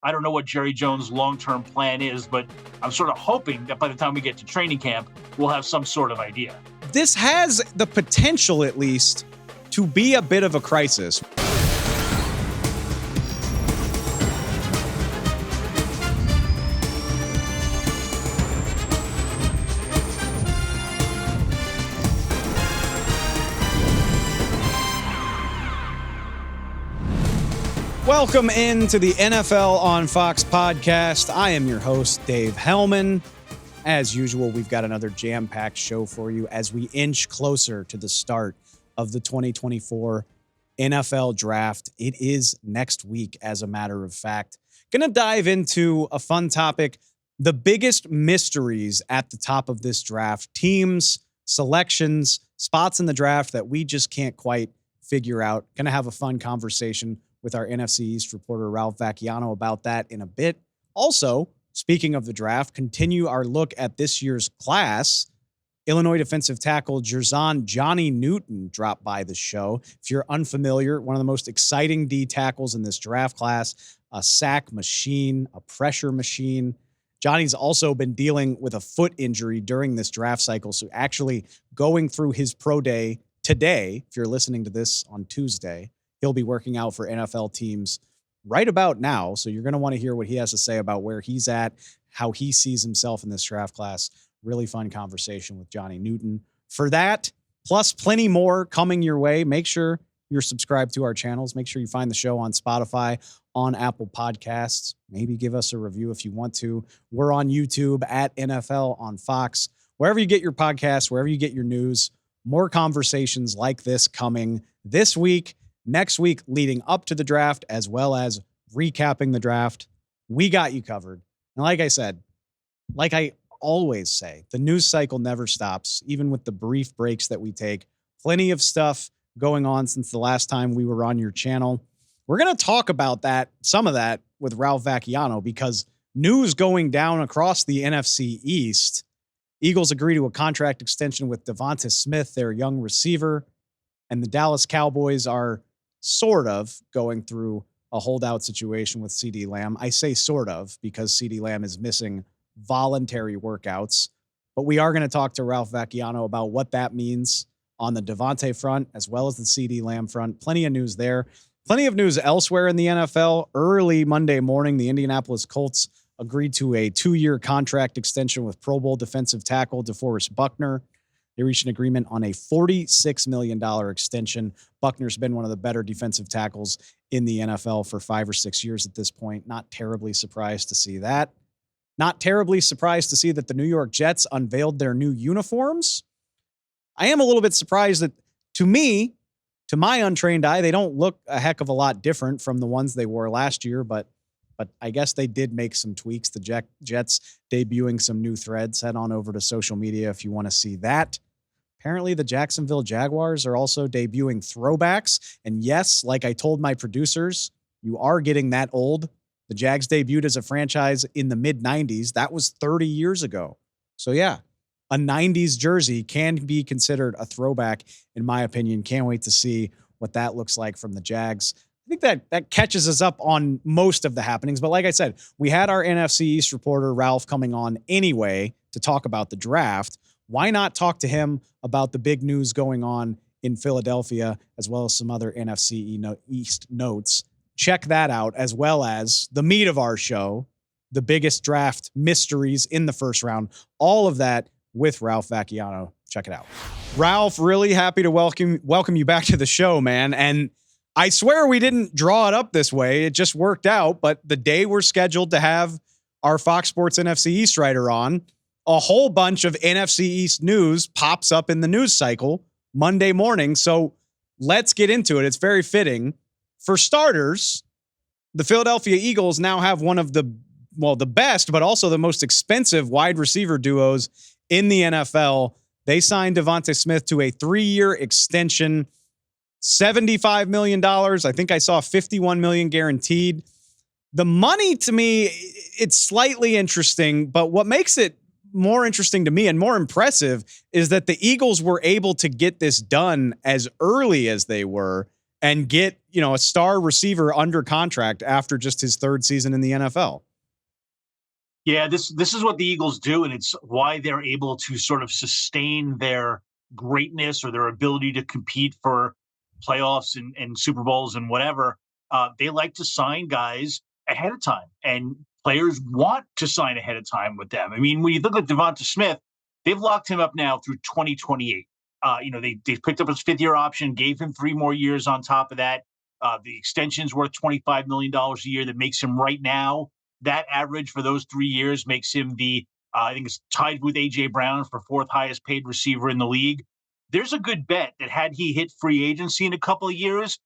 I don't know what Jerry Jones' long-term plan is, but I'm sort of hoping that by the time we get to training camp, we'll have some sort of idea. This has the potential, at least, to be a bit of a crisis. Welcome into the NFL on Fox podcast. I am your host, Dave Helman. As usual, we've got another jam-packed show for you as we inch closer to the start of the 2024 NFL Draft. It is next week, as a matter of fact. Going to dive into a fun topic, the biggest mysteries at the top of this draft, teams, selections, spots in the draft that we just can't quite figure out. Going to have a fun conversation with our NFC East reporter, Ralph Vacchiano, about that in a bit. Also, speaking of the draft, continue our look at this year's class. Illinois defensive tackle Jer'Zhan Johnny Newton dropped by the show. If you're unfamiliar, one of the most exciting D tackles in this draft class, a sack machine, a pressure machine. Johnny's also been dealing with a foot injury during this draft cycle, so actually going through his pro day today, if you're listening to this on Tuesday, he'll be working out for NFL teams right about now. So you're going to want to hear what he has to say about where he's at, how he sees himself in this draft class. Really fun conversation with Johnny Newton. For that, plus plenty more coming your way, make sure you're subscribed to our channels. Make sure you find the show on Spotify, on Apple Podcasts. Maybe give us a review if you want to. We're on YouTube at NFL on Fox. Wherever you get your podcasts, wherever you get your news, more conversations like this coming this week, next week, leading up to the draft, as well as recapping the draft. We got you covered. And like I said, like I always say, the news cycle never stops, even with the brief breaks that we take. Plenty of stuff going on since the last time we were on your channel. We're going to talk about that, some of that, with Ralph Vacchiano, because news going down across the NFC East. Eagles agree to a contract extension with DeVonta Smith, their young receiver, and the Dallas Cowboys are sort of going through a holdout situation with CeeDee Lamb. I say sort of because CeeDee Lamb is missing voluntary workouts, but we are going to talk to Ralph Vacchiano about what that means on the DeVonta front, as well as the CeeDee Lamb front. Plenty of news there. Plenty of news elsewhere in the NFL. Early Monday morning, the Indianapolis Colts agreed to a 2-year contract extension with Pro Bowl defensive tackle DeForest Buckner. They reached an agreement on a $46 million extension. Buckner's been one of the better defensive tackles in the NFL for 5 or 6 years at this point. Not terribly surprised to see that. Not terribly surprised to see that the New York Jets unveiled their new uniforms. I am a little bit surprised that, to me, to my untrained eye, they don't look a heck of a lot different from the ones they wore last year, but I guess they did make some tweaks. The Jets debuting some new threads. Head on over to social media if you want to see that. Apparently, the Jacksonville Jaguars are also debuting throwbacks. And yes, like I told my producers, you are getting that old. The Jags debuted as a franchise in the mid-90s. That was 30 years ago. So yeah, a 90s jersey can be considered a throwback, in my opinion. Can't wait to see what that looks like from the Jags. I think that catches us up on most of the happenings. But like I said, we had our NFC East reporter, Ralph, coming on anyway to talk about the draft. Why not talk to him about the big news going on in Philadelphia, as well as some other NFC East notes? Check that out, as well as the meat of our show, the biggest draft mysteries in the first round. All of that with Ralph Vacchiano. Check it out. Ralph, really happy to welcome you back to the show, man. And I swear we didn't draw it up this way. It just worked out. But the day we're scheduled to have our Fox Sports NFC East writer on, a whole bunch of NFC East news pops up in the news cycle Monday morning. So let's get into it. It's very fitting. For starters, the Philadelphia Eagles now have one of the best, but also the most expensive wide receiver duos in the NFL. They signed DeVonta Smith to a 3-year extension, $75 million. I think I saw $51 million guaranteed. The money, to me, it's slightly interesting, but what makes it more interesting to me and more impressive is that the Eagles were able to get this done as early as they were. and get, a star receiver under contract after just his third season in the NFL. Yeah, this is what the Eagles do, and it's why they're able to sort of sustain their greatness or their ability to compete for playoffs and Super Bowls and whatever. They like to sign guys ahead of time, and players want to sign ahead of time with them. I mean, when you look at DeVonta Smith, they've locked him up now through 2028. They picked up his fifth-year option, gave him 3 more years on top of that. The extension's worth $25 million a year. That makes him right now, that average for those 3 years makes him I think it's tied with A.J. Brown for fourth highest paid receiver in the league. There's a good bet that had he hit free agency in a couple of years,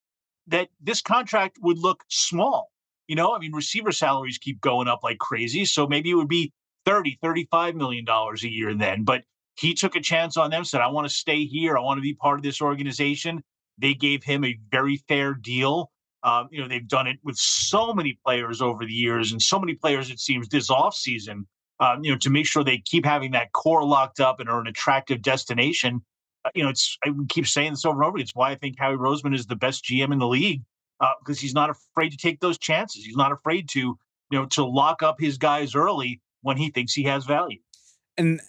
that this contract would look small. I mean, receiver salaries keep going up like crazy. So maybe it would be $35 million a year then. But he took a chance on them, said, I want to stay here. I want to be part of this organization. They gave him a very fair deal. They've done it with so many players over the years, and so many players, it seems, this offseason, to make sure they keep having that core locked up and are an attractive destination. I keep saying this over and over. It's why I think Howie Roseman is the best GM in the league, because he's not afraid to take those chances. He's not afraid to lock up his guys early when he thinks he has value. And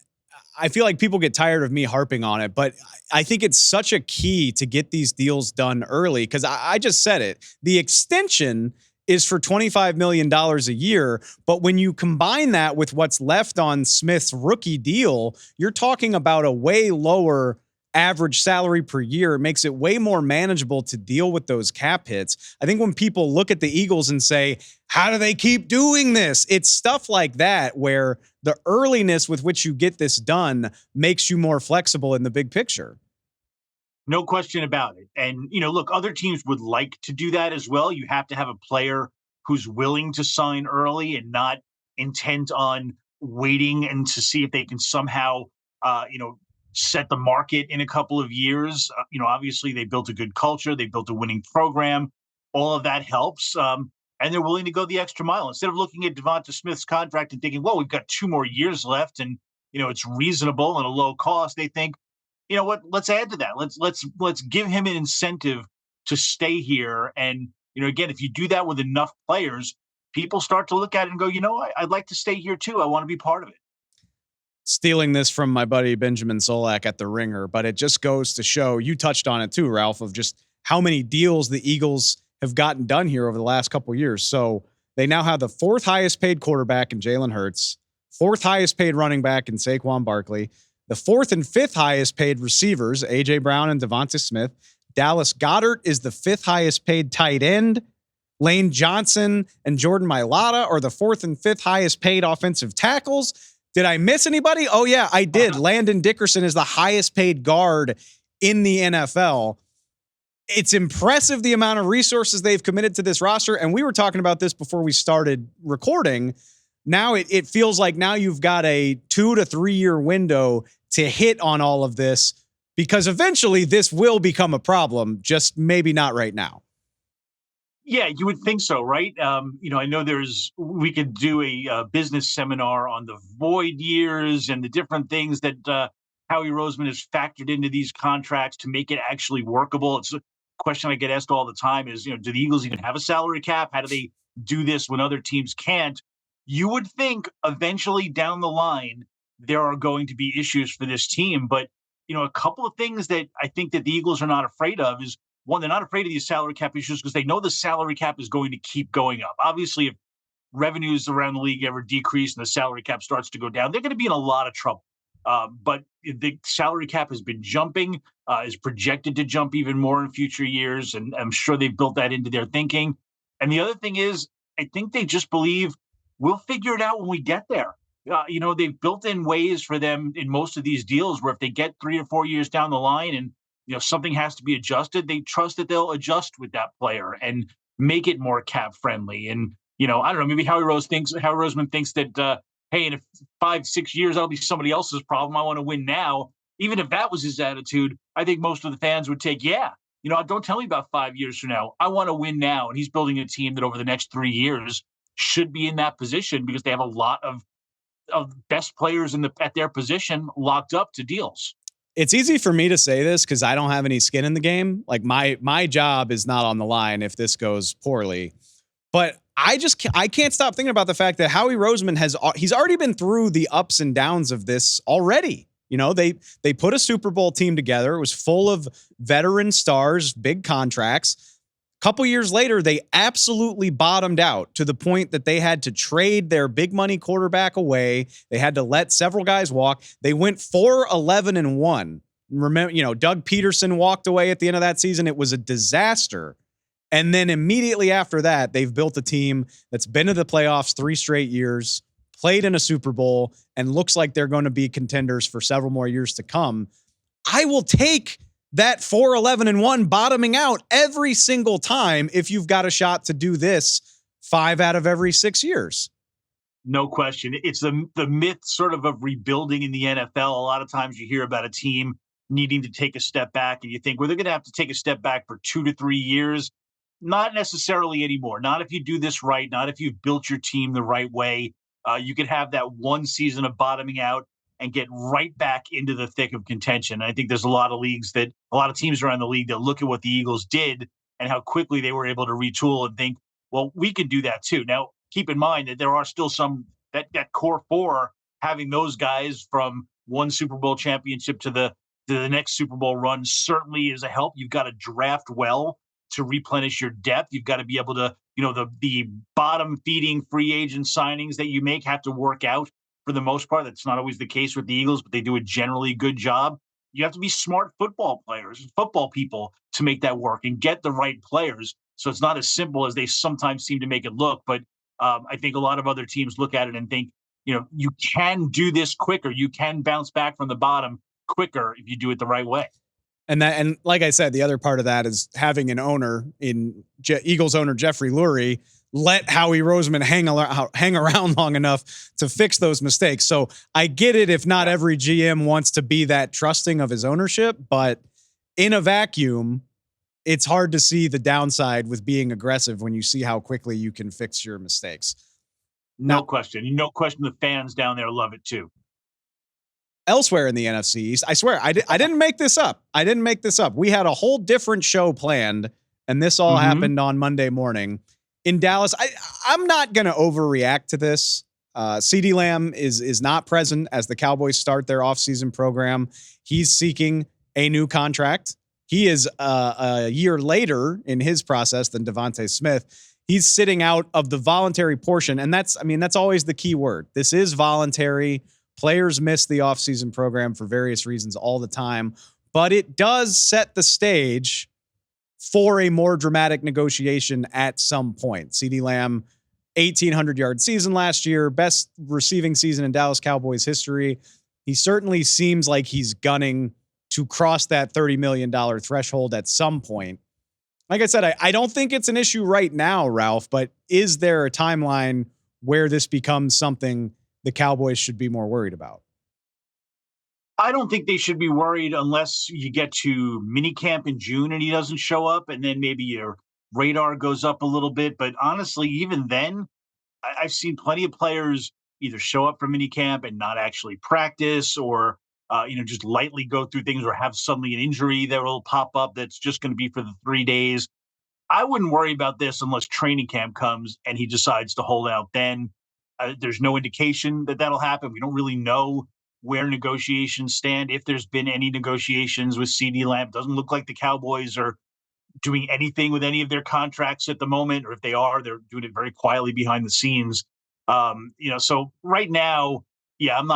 I feel like people get tired of me harping on it, but I think it's such a key to get these deals done early, because I just said it. The extension is for $25 million a year, but when you combine that with what's left on Smith's rookie deal, you're talking about a way lower average salary per year. It makes it way more manageable to deal with those cap hits. I think when people look at the Eagles and say, how do they keep doing this? It's stuff like that where the earliness with which you get this done makes you more flexible in the big picture. No question about it. And, look, other teams would like to do that as well. You have to have a player who's willing to sign early and not intent on waiting and to see if they can somehow, set the market in a couple of years. Obviously they built a good culture. They built a winning program. All of that helps. And they're willing to go the extra mile instead of looking at DeVonta Smith's contract and thinking, well, we've got 2 more years left and, it's reasonable and a low cost. They think, you know what, let's add to that. Let's give him an incentive to stay here. And, again, if you do that with enough players, people start to look at it and go, I'd like to stay here too. I want to be part of it. Stealing this from my buddy Benjamin Solak at The Ringer, but it just goes to show, you touched on it too, Ralph, of just how many deals the Eagles have gotten done here over the last couple of years. So they now have the fourth highest paid quarterback in Jalen Hurts, fourth highest paid running back in Saquon Barkley, the fourth and fifth highest paid receivers, A.J. Brown and DeVonta Smith. Dallas Goedert is the fifth highest paid tight end. Lane Johnson and Jordan Mailata are the fourth and fifth highest paid offensive tackles. Did I miss anybody? Oh, yeah, I did. Landon Dickerson is the highest paid guard in the NFL. It's impressive the amount of resources they've committed to this roster. And we were talking about this before we started recording. Now it feels like now you've got a 2 to 3 year window to hit on all of this, because eventually this will become a problem, just maybe not right now. Yeah, you would think so, right? I know we could do a business seminar on the void years and the different things that Howie Roseman has factored into these contracts to make it actually workable. It's a question I get asked all the time is, do the Eagles even have a salary cap? How do they do this when other teams can't? You would think eventually down the line, there are going to be issues for this team. But, a couple of things that I think that the Eagles are not afraid of is, one, they're not afraid of these salary cap issues because they know the salary cap is going to keep going up. Obviously, if revenues around the league ever decrease and the salary cap starts to go down, they're going to be in a lot of trouble. But the salary cap has been jumping, is projected to jump even more in future years. And I'm sure they've built that into their thinking. And the other thing is, I think they just believe we'll figure it out when we get there. They've built in ways for them in most of these deals where if they get 3 or 4 years down the line and something has to be adjusted, they trust that they'll adjust with that player and make it more cap friendly. And, I don't know, maybe Howie Roseman thinks that, hey, in 5-6 years, that'll be somebody else's problem. I want to win now. Even if that was his attitude, I think most of the fans would take, don't tell me about 5 years from now. I want to win now. And he's building a team that over the next 3 years should be in that position because they have a lot of best players at their position locked up to deals. It's easy for me to say this because I don't have any skin in the game. Like my job is not on the line if this goes poorly. But I can't stop thinking about the fact that Howie Roseman he's already been through the ups and downs of this already. You know, they put a Super Bowl team together. It was full of veteran stars, big contracts. Couple years later, they absolutely bottomed out to the point that they had to trade their big money quarterback away. They had to let several guys walk. They went 4-11-1. Remember, Doug Peterson walked away at the end of that season. It was a disaster. And then immediately after that, they've built a team that's been to the playoffs 3 straight years, played in a Super Bowl, and looks like they're going to be contenders for several more years to come. I will take that 4-11-1 bottoming out every single time if you've got a shot to do this 5 out of every 6 years. No question. It's the myth sort of rebuilding in the NFL. A lot of times you hear about a team needing to take a step back and you think, well, they're going to have to take a step back for 2 to 3 years. Not necessarily anymore. Not if you do this right. Not if you've built your team the right way. You could have that one season of bottoming out and get right back into the thick of contention. I think there's a lot of teams around the league that look at what the Eagles did and how quickly they were able to retool and think, well, we can do that too. Now, keep in mind that there are still some that core 4, having those guys from one Super Bowl championship to the next Super Bowl run certainly is a help. You've got to draft well to replenish your depth. You've got to be able to, the bottom feeding free agent signings that you make have to work out for the most part. That's not always the case with the Eagles, but they do a generally good job. You have to be smart football people to make that work and get the right players. So it's not as simple as they sometimes seem to make it look. But I think a lot of other teams look at it and think, you can do this quicker. You can bounce back from the bottom quicker if you do it the right way. And like I said, the other part of that is having an owner in Eagles owner Jeffrey Lurie let Howie Roseman hang around long enough to fix those mistakes. So I get it if not every GM wants to be that trusting of his ownership, but in a vacuum, it's hard to see the downside with being aggressive when you see how quickly you can fix your mistakes. No question. The fans down there love it too. Elsewhere in the NFC East, I swear, I didn't make this up. We had a whole different show planned, and this all happened on Monday morning. In Dallas, I'm not going to overreact to this. CeeDee Lamb is not present as the Cowboys start their offseason program. He's seeking a new contract. He is a year later in his process than DeVonta Smith. He's sitting out of the voluntary portion, and that's always the key word. This is voluntary. Players miss the offseason program for various reasons all the time, but it does set the stage for a more dramatic negotiation at some point. CeeDee Lamb, 1,800-yard season last year, best receiving season in Dallas Cowboys history. He certainly seems like he's gunning to cross that $30 million threshold at some point. Like I said, I don't think it's an issue right now, Ralph, but is there a timeline where this becomes something the Cowboys should be more worried about? I don't think they should be worried unless you get to minicamp in June and he doesn't show up, and then maybe your radar goes up a little bit. But honestly, even then, I've seen plenty of players either show up for minicamp and not actually practice, or just lightly go through things, or have suddenly an injury that will pop up that's just going to be for the 3 days. I wouldn't worry about this unless training camp comes and he decides to hold out. Then there's no indication that that'll happen. We don't really know where negotiations stand. If there's been any negotiations with CeeDee Lamb, doesn't look like the Cowboys are doing anything with any of their contracts at the moment, or if they are, they're doing it very quietly behind the scenes. So right now, I'm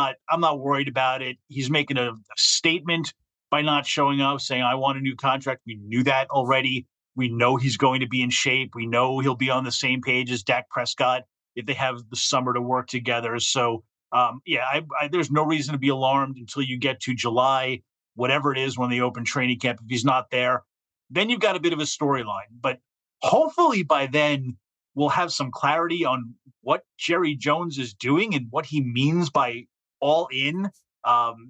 not worried about it. He's making a statement by not showing up, saying, I want a new contract. We knew that already. We know he's going to be in shape. We know he'll be on the same page as Dak Prescott if they have the summer to work together. So, there's no reason to be alarmed until you get to July, whatever it is, when they open training camp. If he's not there, then you've got a bit of a storyline. But hopefully by then we'll have some clarity on what Jerry Jones is doing and what he means by all in,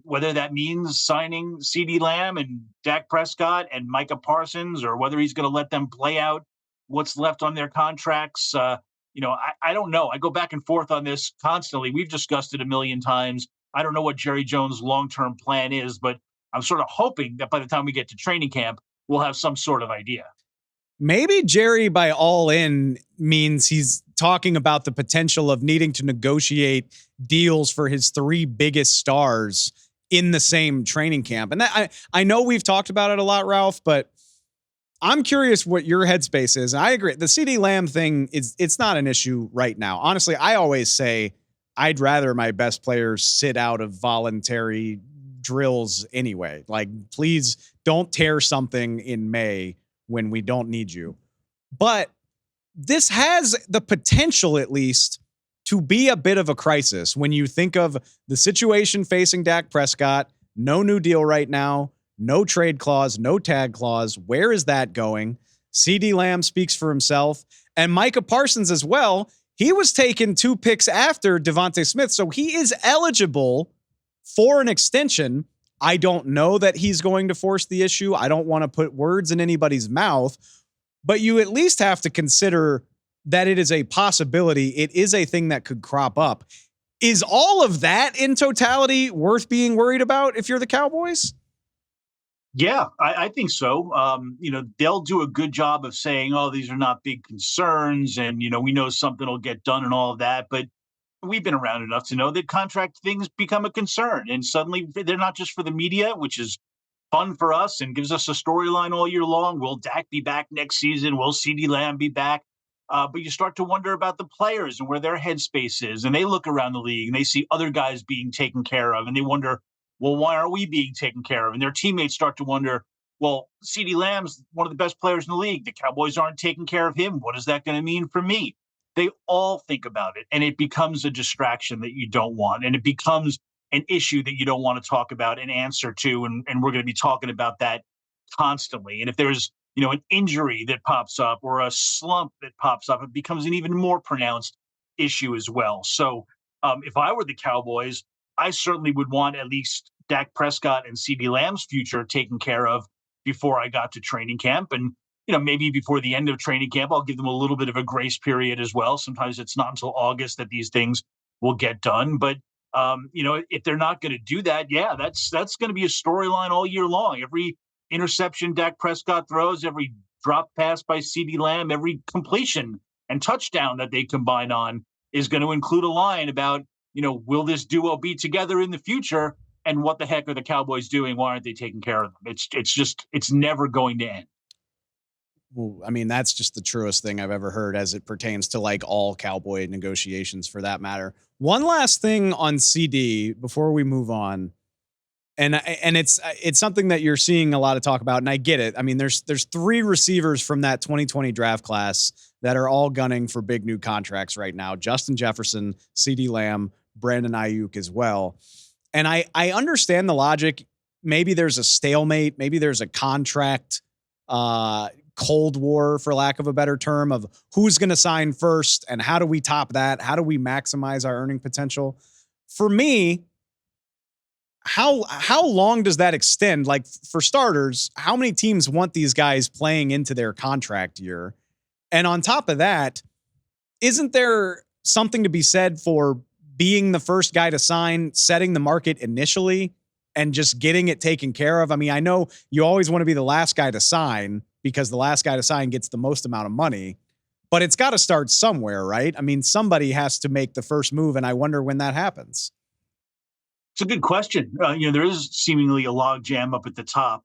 whether that means signing CeeDee Lamb and Dak Prescott and Micah Parsons, or whether he's going to let them play out what's left on their contracts. I don't know. I go back and forth on this constantly. We've discussed it a million times. I don't know what Jerry Jones' long-term plan is, but I'm sort of hoping that by the time we get to training camp, we'll have some sort of idea. Maybe Jerry by all in means he's talking about the potential of needing to negotiate deals for his three biggest stars in the same training camp. And that I know we've talked about it a lot, Ralph, but I'm curious what your headspace is. And I agree. The CeeDee Lamb thing it's not an issue right now. Honestly, I always say I'd rather my best players sit out of voluntary drills anyway. Like, please don't tear something in May when we don't need you. But this has the potential, at least, to be a bit of a crisis when you think of the situation facing Dak Prescott. No new deal right now, no trade clause, no tag clause. Where is that going? CeeDee Lamb speaks for himself. And Micah Parsons as well. He was taken 2 picks after DeVonta Smith, so he is eligible for an extension. I don't know that he's going to force the issue. I don't want to put words in anybody's mouth, but you at least have to consider that it is a possibility. It is a thing that could crop up. Is all of that in totality worth being worried about if you're the Cowboys? Yeah, I think so. They'll do a good job of saying, oh, these are not big concerns. And, we know something will get done and all of that. But we've been around enough to know that contract things become a concern. And suddenly they're not just for the media, which is fun for us and gives us a storyline all year long. Will Dak be back next season? Will CeeDee Lamb be back? But you start to wonder about the players and where their headspace is. And they look around the league and they see other guys being taken care of. And they wonder, well, why aren't we being taken care of? And their teammates start to wonder, well, CeeDee Lamb's one of the best players in the league. The Cowboys aren't taking care of him. What is that going to mean for me? They all think about it, and it becomes a distraction that you don't want. And it becomes an issue that you don't want to talk about and answer to. And we're going to be talking about that constantly. And if there's, an injury that pops up or a slump that pops up, it becomes an even more pronounced issue as well. So if I were the Cowboys, I certainly would want at least Dak Prescott and CeeDee Lamb's future taken care of before I got to training camp. And, maybe before the end of training camp, I'll give them a little bit of a grace period as well. Sometimes it's not until August that these things will get done. But, if they're not going to do that, yeah, that's going to be a storyline all year long. Every interception Dak Prescott throws, every drop pass by CeeDee Lamb, every completion and touchdown that they combine on is going to include a line about, will this duo be together in the future? And what the heck are the Cowboys doing? Why aren't they taking care of them? It's never going to end. Well, I mean, that's just the truest thing I've ever heard as it pertains to like all Cowboy negotiations for that matter. One last thing on CD before we move on. And it's something that you're seeing a lot of talk about, and I get it. I mean, there's 3 receivers from that 2020 draft class that are all gunning for big new contracts right now. Justin Jefferson, CeeDee Lamb, Brandon Ayuk as well. And I understand the logic. Maybe there's a stalemate. Maybe there's a contract Cold War, for lack of a better term, of who's going to sign first and how do we top that? How do we maximize our earning potential? For me, how long does that extend? Like, for starters, how many teams want these guys playing into their contract year? And on top of that, isn't there something to be said for being the first guy to sign, setting the market initially, and just getting it taken care of? I mean, I know you always want to be the last guy to sign because the last guy to sign gets the most amount of money, but it's got to start somewhere, right? I mean, somebody has to make the first move, and I wonder when that happens. It's a good question. There is seemingly a log jam up at the top.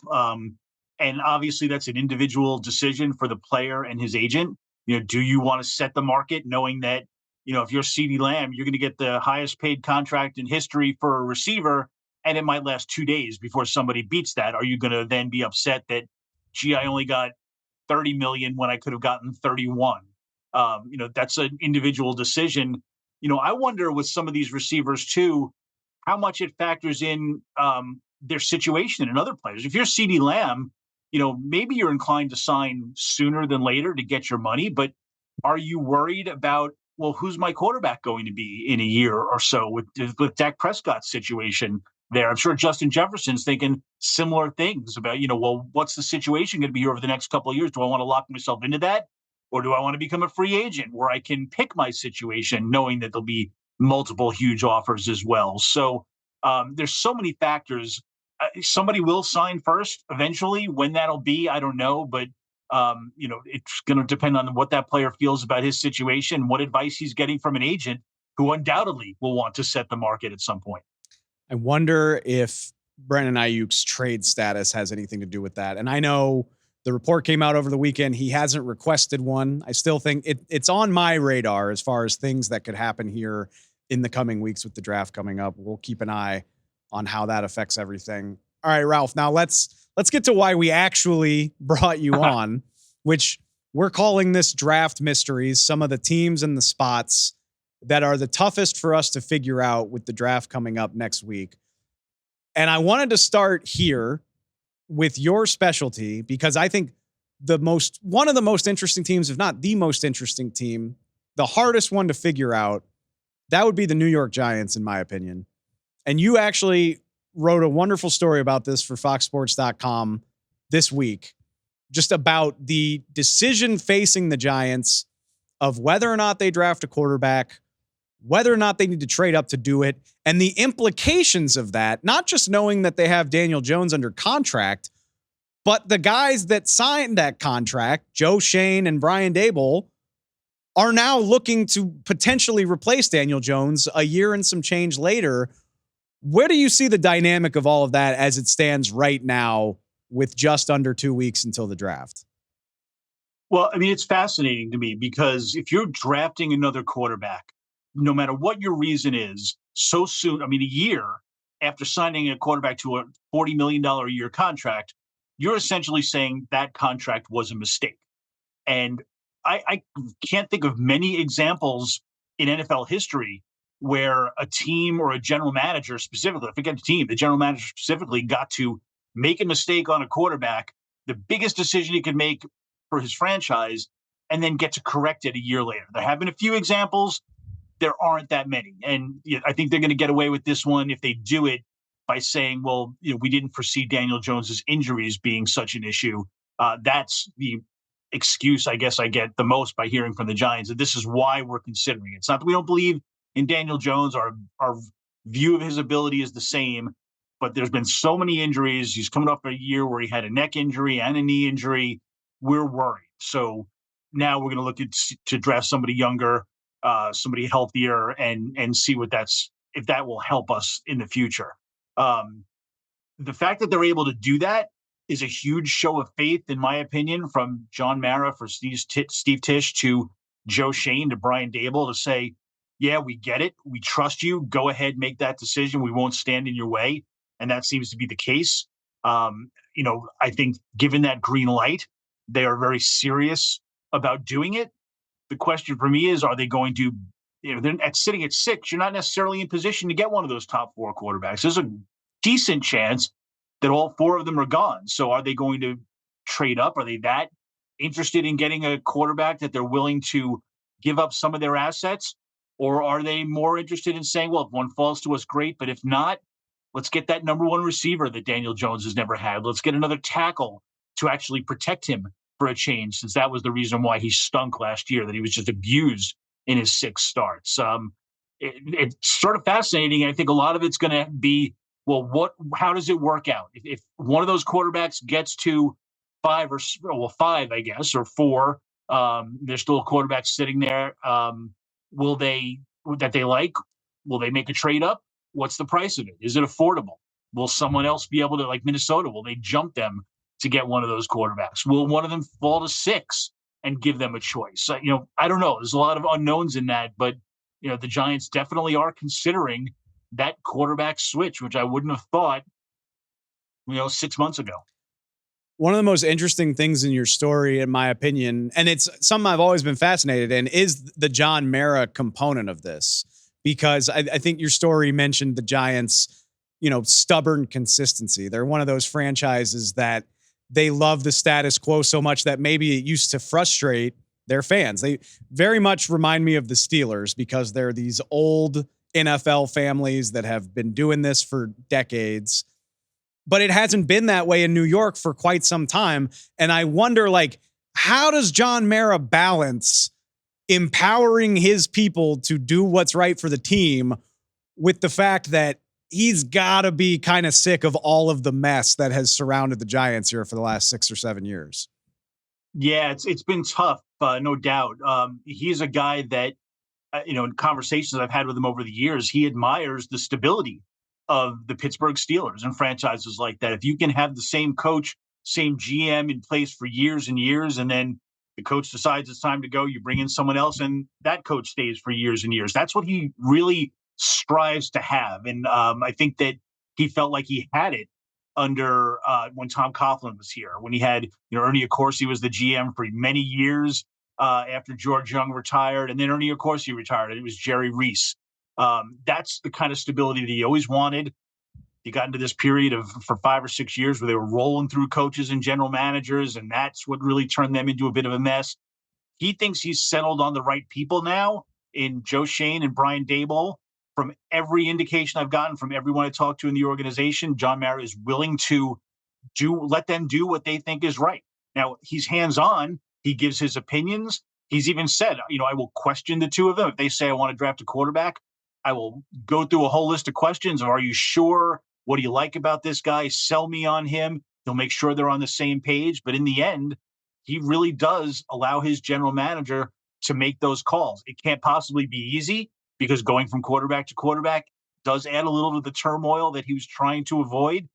And obviously that's an individual decision for the player and his agent. Do you want to set the market knowing that, if you're CeeDee Lamb, you're going to get the highest paid contract in history for a receiver, and it might last 2 days before somebody beats that. Are you going to then be upset that, gee, I only got 30 million when I could have gotten 31? That's an individual decision. I wonder with some of these receivers too, how much it factors in their situation and other players. If you're CeeDee Lamb, maybe you're inclined to sign sooner than later to get your money, but are you worried about, well, who's my quarterback going to be in a year or so with Dak Prescott's situation there? I'm sure Justin Jefferson's thinking similar things about, well, what's the situation going to be over the next couple of years? Do I want to lock myself into that? Or do I want to become a free agent where I can pick my situation knowing that there'll be multiple huge offers as well? So there's so many factors. somebody will sign first eventually. When that'll be, I don't know, but it's going to depend on what that player feels about his situation, what advice he's getting from an agent who undoubtedly will want to set the market at some point. I wonder if Brandon Ayuk's trade status has anything to do with that. And I know the report came out over the weekend. He hasn't requested one. I still think it's on my radar as far as things that could happen here in the coming weeks with the draft coming up. We'll keep an eye on how that affects everything. All right, Ralph, now let's get to why we actually brought you on, which we're calling this draft mysteries, some of the teams and the spots that are the toughest for us to figure out with the draft coming up next week. And I wanted to start here with your specialty because I think one of the most interesting teams, if not the most interesting team, the hardest one to figure out, that would be the New York Giants, in my opinion. And you actually wrote a wonderful story about this for FoxSports.com this week, just about the decision facing the Giants of whether or not they draft a quarterback, whether or not they need to trade up to do it, and the implications of that, not just knowing that they have Daniel Jones under contract, but the guys that signed that contract, Joe Shane and Brian Daboll, are now looking to potentially replace Daniel Jones a year and some change later. Where do you see the dynamic of all of that as it stands right now with just under 2 weeks until the draft? Well, I mean, it's fascinating to me because if you're drafting another quarterback, no matter what your reason is, so soon, I mean, a year after signing a quarterback to a $40 million a year contract, you're essentially saying that contract was a mistake. And I can't think of many examples in NFL history where a team or a general manager specifically, forget the team, the general manager specifically got to make a mistake on a quarterback, the biggest decision he could make for his franchise, and then get to correct it a year later. There have been a few examples. There aren't that many. And I think they're going to get away with this one if they do it by saying, well, we didn't foresee Daniel Jones's injuries being such an issue. That's the excuse I guess I get the most by hearing from the Giants. And this is why we're considering it. It's not that we don't believe in Daniel Jones. Our view of his ability is the same, but there's been so many injuries. He's coming up a year where he had a neck injury and a knee injury. We're worried. So now we're going to look to draft somebody younger, somebody healthier, and see if that will help us in the future. The fact that they're able to do that is a huge show of faith, in my opinion, from John Mara for Steve Tisch to Joe Shane to Brian Daboll to say, yeah, we get it. We trust you. Go ahead, make that decision. We won't stand in your way. And that seems to be the case. I think given that green light, they are very serious about doing it. The question for me is, are they going to, they're sitting at 6, you're not necessarily in position to get one of those top 4 quarterbacks. There's a decent chance that all 4 of them are gone. So are they going to trade up? Are they that interested in getting a quarterback that they're willing to give up some of their assets? Or are they more interested in saying, well, if one falls to us, great, but if not, let's get that number 1 receiver that Daniel Jones has never had. Let's get another tackle to actually protect him for a change, since that was the reason why he stunk last year, that he was just abused in his 6 starts. It's sort of fascinating. I think a lot of it's going to be, well, how does it work out? If one of those quarterbacks gets to 5, I guess, or 4, there's still a quarterback sitting there. Will they make a trade up? What's the price of it? Is it affordable? Will someone else be able to, like Minnesota, will they jump them to get one of those quarterbacks? Will one of them fall to 6 and give them a choice? I don't know. There's a lot of unknowns in that, but the Giants definitely are considering that quarterback switch, which I wouldn't have thought, 6 months ago. One of the most interesting things in your story, in my opinion, and it's something I've always been fascinated in, is the John Mara component of this, because I think your story mentioned the Giants, stubborn consistency. They're one of those franchises that they love the status quo so much that maybe it used to frustrate their fans. They very much remind me of the Steelers because they're these old NFL families that have been doing this for decades. But it hasn't been that way in New York for quite some time. And I wonder, how does John Mara balance empowering his people to do what's right for the team with the fact that he's got to be kind of sick of all of the mess that has surrounded the Giants here for the last 6 or 7 years. Yeah, it's been tough, no doubt. He's a guy that in conversations I've had with him over the years, he admires the stability of the Pittsburgh Steelers and franchises like that. If you can have the same coach, same GM in place for years and years, and then the coach decides it's time to go, you bring in someone else, and that coach stays for years and years. That's what he really strives to have. And I think that he felt like he had it under when Tom Coughlin was here, when he had, Ernie Accorsi was the GM for many years after George Young retired, and then Ernie Accorsi retired, and it was Jerry Reese. That's the kind of stability that he always wanted. He got into this period of for 5 or 6 years where they were rolling through coaches and general managers, and that's what really turned them into a bit of a mess. He thinks he's settled on the right people now in Joe Shane and Brian Daboll. From every indication I've gotten from everyone I talked to in the organization, John Mara is willing to let them do what they think is right. Now, he's hands-on. He gives his opinions. He's even said, I will question the two of them. If they say I want to draft a quarterback, I will go through a whole list of questions of, are you sure? What do you like about this guy? Sell me on him. He'll make sure they're on the same page. But in the end, he really does allow his general manager to make those calls. It can't possibly be easy because going from quarterback to quarterback does add a little to the turmoil that he was trying to avoid.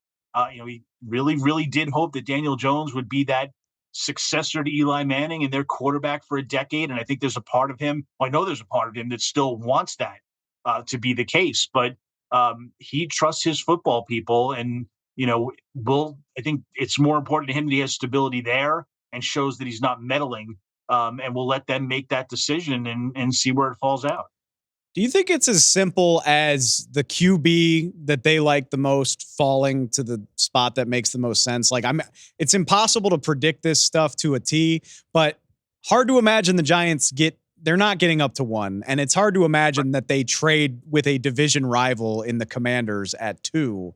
He really, really did hope that Daniel Jones would be that successor to Eli Manning and their quarterback for a decade. And I think there's a part of him, I know there's a part of him that still wants that to be the case. But he trusts his football people. And, I think it's more important to him that he has stability there and shows that he's not meddling. And we'll let them make that decision and see where it falls out. Do you think it's as simple as the QB that they like the most falling to the spot that makes the most sense? It's impossible to predict this stuff to a T, but hard to imagine the Giants they're not getting up to 1. And it's hard to imagine that they trade with a division rival in the Commanders at 2.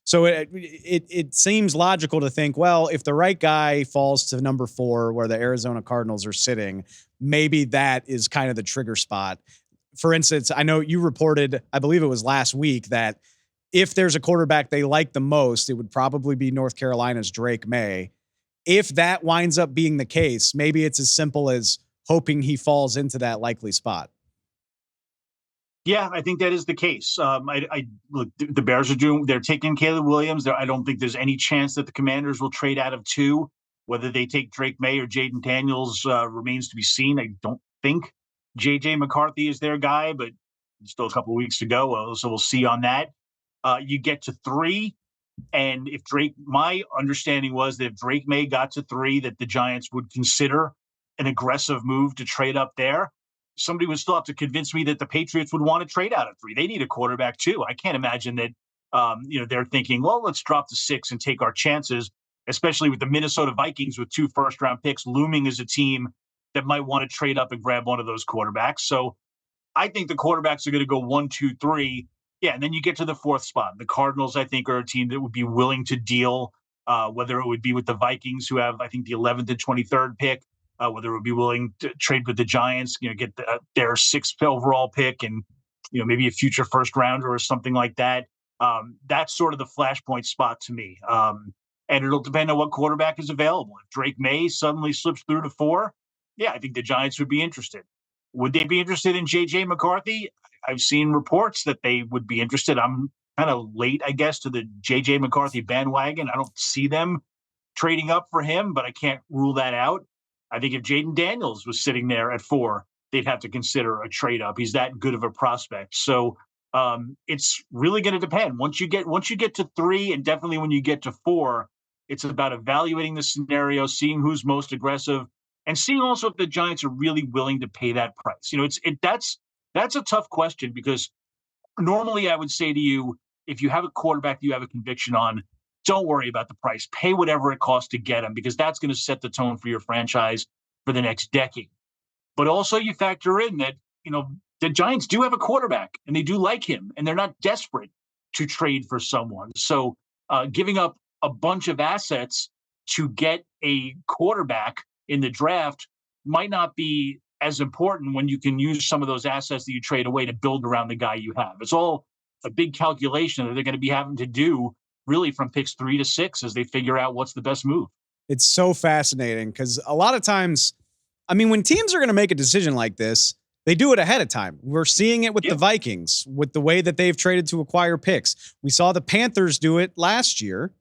So it seems logical to think, well, if the right guy falls to number 4, where the Arizona Cardinals are sitting, maybe that is kind of the trigger spot. For instance, I know you reported, I believe it was last week, that if there's a quarterback they like the most, it would probably be North Carolina's Drake May. If that winds up being the case, maybe it's as simple as hoping he falls into that likely spot. Yeah, I think that is the case. Look, the Bears they're taking Caleb Williams. I don't think there's any chance that the Commanders will trade out of 2. Whether they take Drake May or Jaden Daniels remains to be seen. I don't think J.J. McCarthy is their guy, but still a couple of weeks to go. So we'll see on that. You get to 3. And my understanding was that if Drake May got to 3, that the Giants would consider an aggressive move to trade up there. Somebody would still have to convince me that the Patriots would want to trade out of 3. They need a quarterback too. I can't imagine that, they're thinking, well, let's drop to 6 and take our chances, especially with the Minnesota Vikings with 2 first-round picks looming as a team that might want to trade up and grab one of those quarterbacks. So I think the quarterbacks are going to go 1, 2, 3. Yeah, and then you get to the 4th spot. The Cardinals, I think, are a team that would be willing to deal, whether it would be with the Vikings, who have, I think, the 11th and 23rd pick, whether it would be willing to trade with the Giants, get their 6th overall pick and, maybe a future first rounder or something like that. That's sort of the flashpoint spot to me. And it'll depend on what quarterback is available. If Drake May suddenly slips through to 4, yeah, I think the Giants would be interested. Would they be interested in J.J. McCarthy? I've seen reports that they would be interested. I'm kind of late, I guess, to the J.J. McCarthy bandwagon. I don't see them trading up for him, but I can't rule that out. I think if Jaden Daniels was sitting there at 4, they'd have to consider a trade up. He's that good of a prospect. So it's really going to depend. Once you get to 3, and definitely when you get to 4, it's about evaluating the scenario, seeing who's most aggressive, and seeing also if the Giants are really willing to pay that price. That's a tough question, because normally I would say to you, if you have a quarterback that you have a conviction on, don't worry about the price. Pay whatever it costs to get him, because that's going to set the tone for your franchise for the next decade. But also you factor in that, the Giants do have a quarterback and they do like him, and they're not desperate to trade for someone. So giving up a bunch of assets to get a quarterback in the draft might not be as important when you can use some of those assets that you trade away to build around the guy you have. It's all a big calculation that they're going to be having to do really from picks 3 to 6 as they figure out what's the best move. It's so fascinating because a lot of times, I mean, when teams are going to make a decision like this, they do it ahead of time. We're seeing it with the Vikings, with the way that they've traded to acquire picks. We saw the Panthers do it last year.